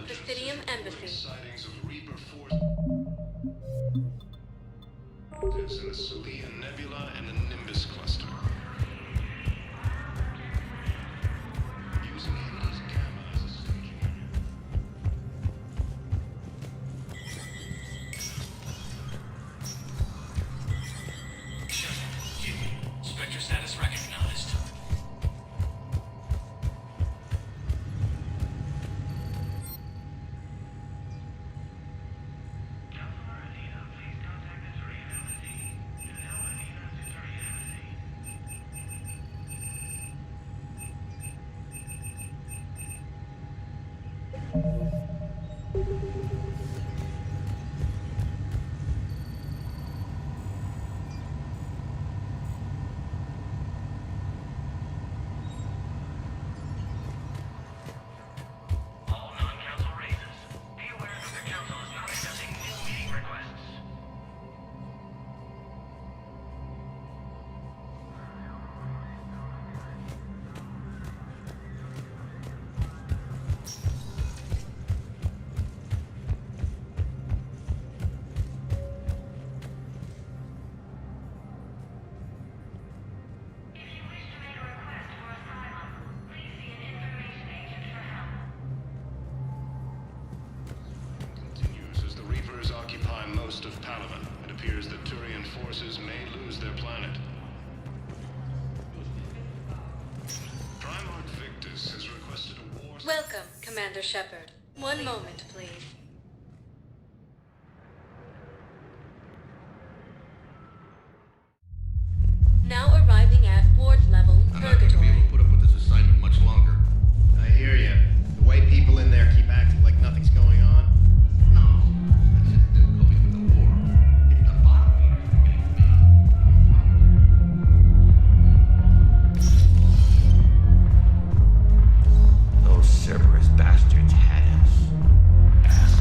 Presidium Embassy. Sightings of Reaper Force. There's in the Celeian Nebula and the Nimbus cluster. Using Hades Gamma as a staging area. Spectre status recognized. Occupy most of Palaven. It appears that Turian forces may lose their planet. Primarch Victus has requested a war... Welcome, Commander Shepard. One moment, please. Now arriving at ward level Purgatory. Put up with this assignment much longer. I hear you. The way people in there keep acting like nothing's going on. Those Cerberus bastards had us.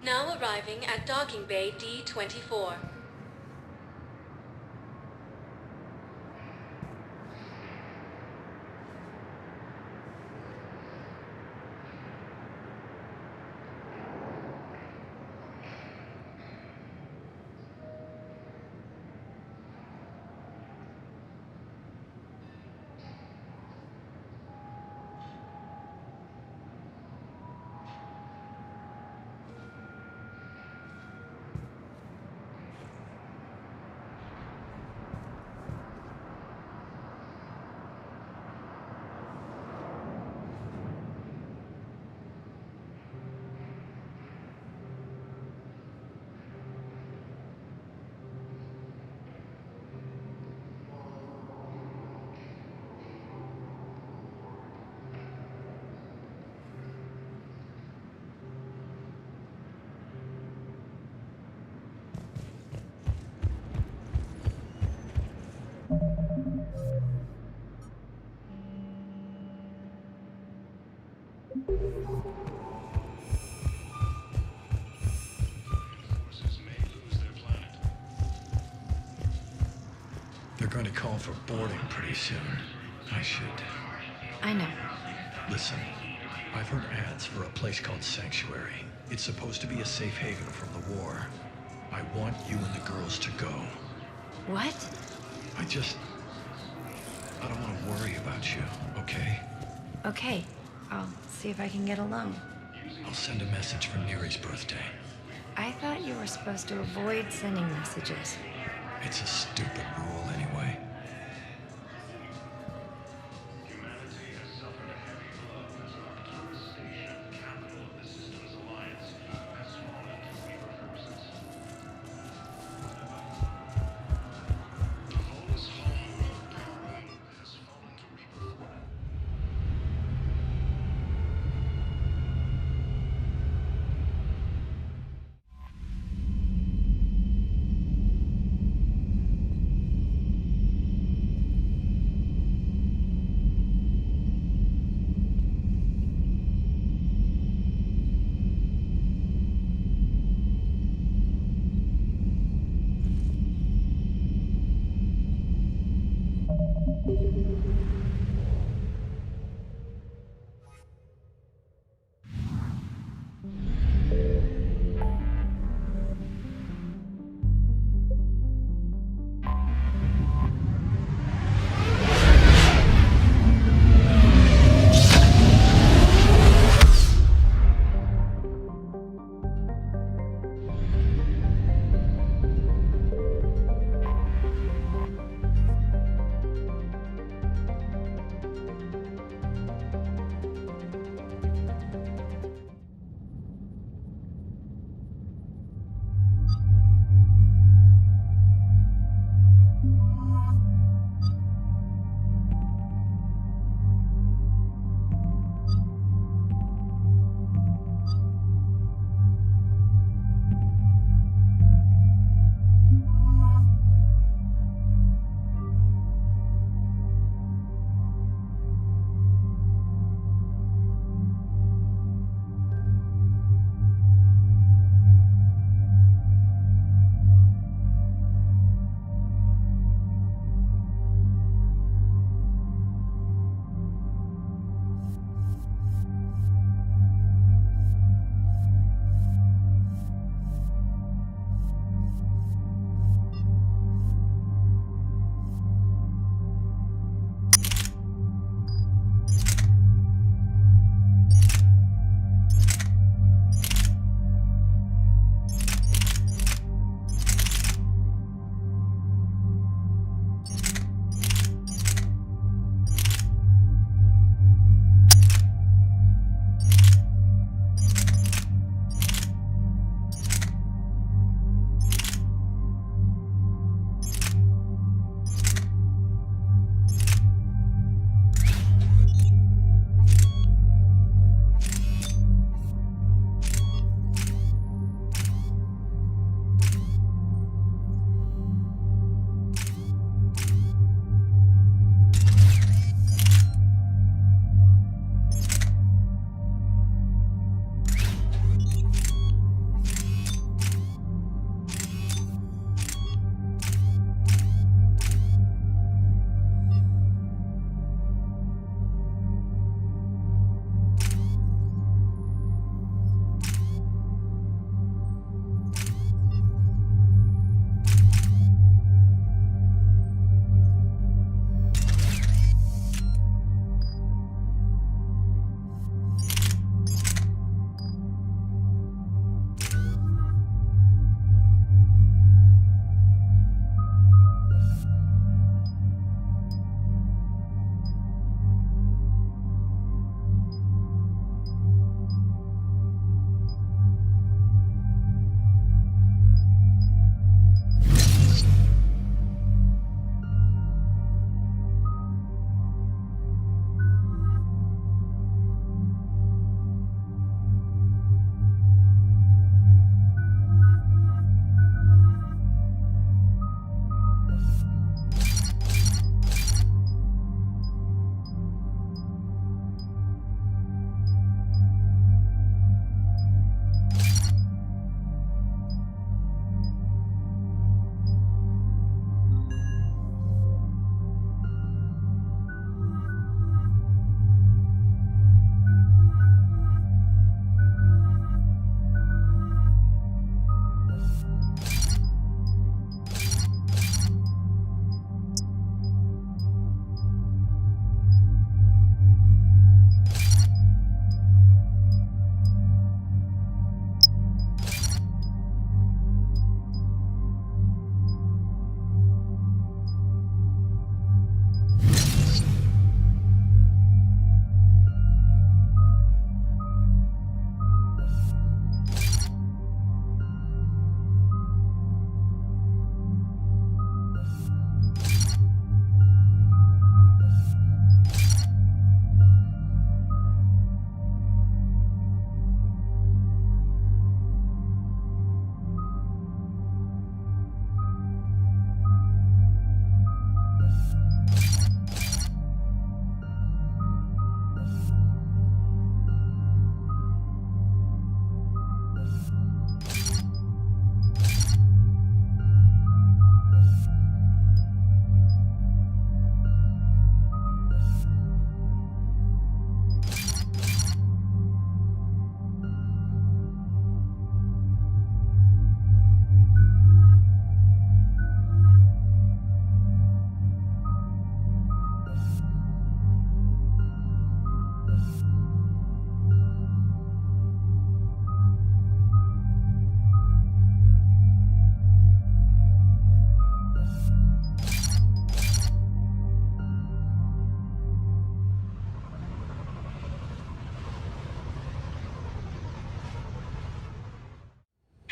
Now arriving at docking bay D-24. They're going to call for boarding pretty soon. I should... I know. Listen, I've heard ads for a place called Sanctuary. It's supposed to be a safe haven from the war. I want you and the girls to go. What? I don't want to worry about you, okay? Okay. I'll see if I can get a loan. I'll send a message for Neri's birthday. I thought you were supposed to avoid sending messages. It's a stupid rule anyway.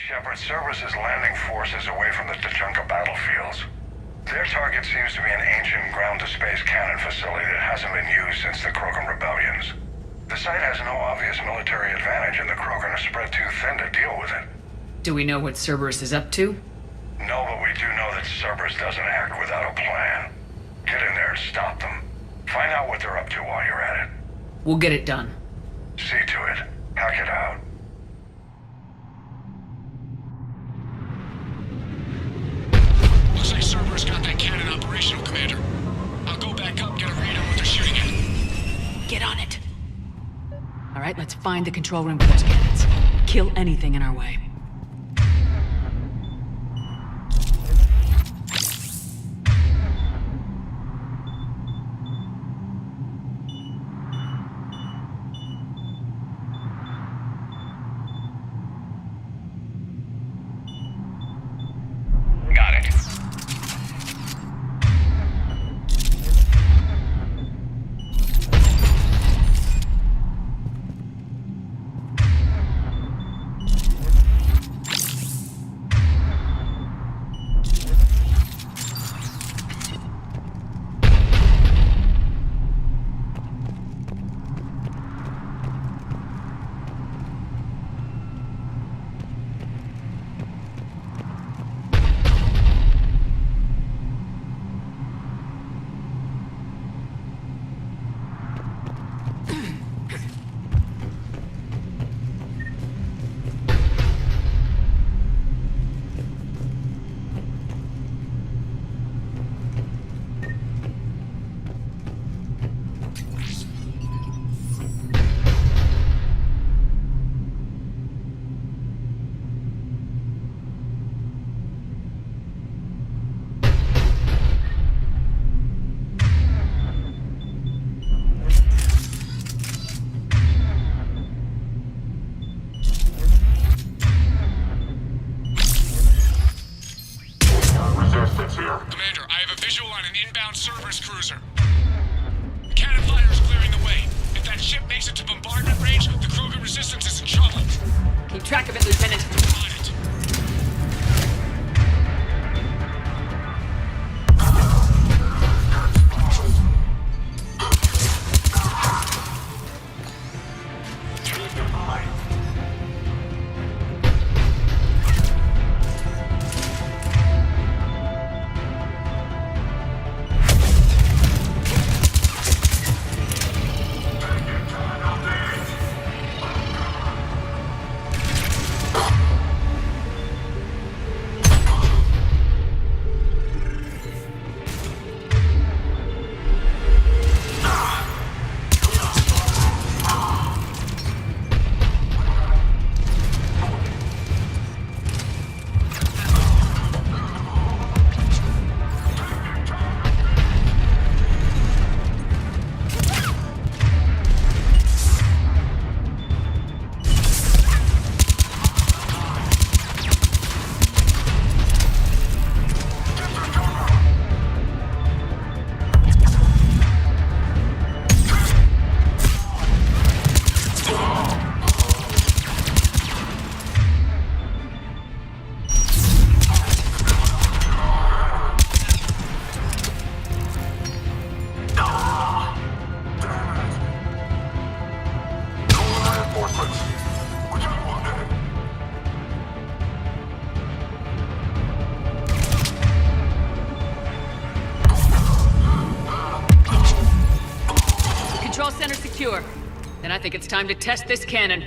Shepard, Cerberus' landing force is away from the Tachanka battlefields. Their target seems to be an ancient ground-to-space cannon facility that hasn't been used since the Krogan rebellions. The site has no obvious military advantage, and the Krogan are spread too thin to deal with it. Do we know what Cerberus is up to? No, but we do know that Cerberus doesn't act without a plan. Get in there and stop them. Find out what they're up to while you're at it. We'll get it done. See to it. Hack it out. Looks like Cerberus got that cannon operational, Commander. I'll go back up, get a read on what they're shooting at. Get on it. All right, let's find the control room for those cannons. Kill anything in our way. Got it. Commander, I have a visual on an inbound Cerberus cruiser. The cannon fire is clearing the way. If that ship makes it to bombardment range, the Krogan resistance is in trouble. Keep track of it, Lieutenant. On it. Control center secure. Then I think it's time to test this cannon.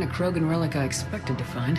kind of Krogan relic I expected to find.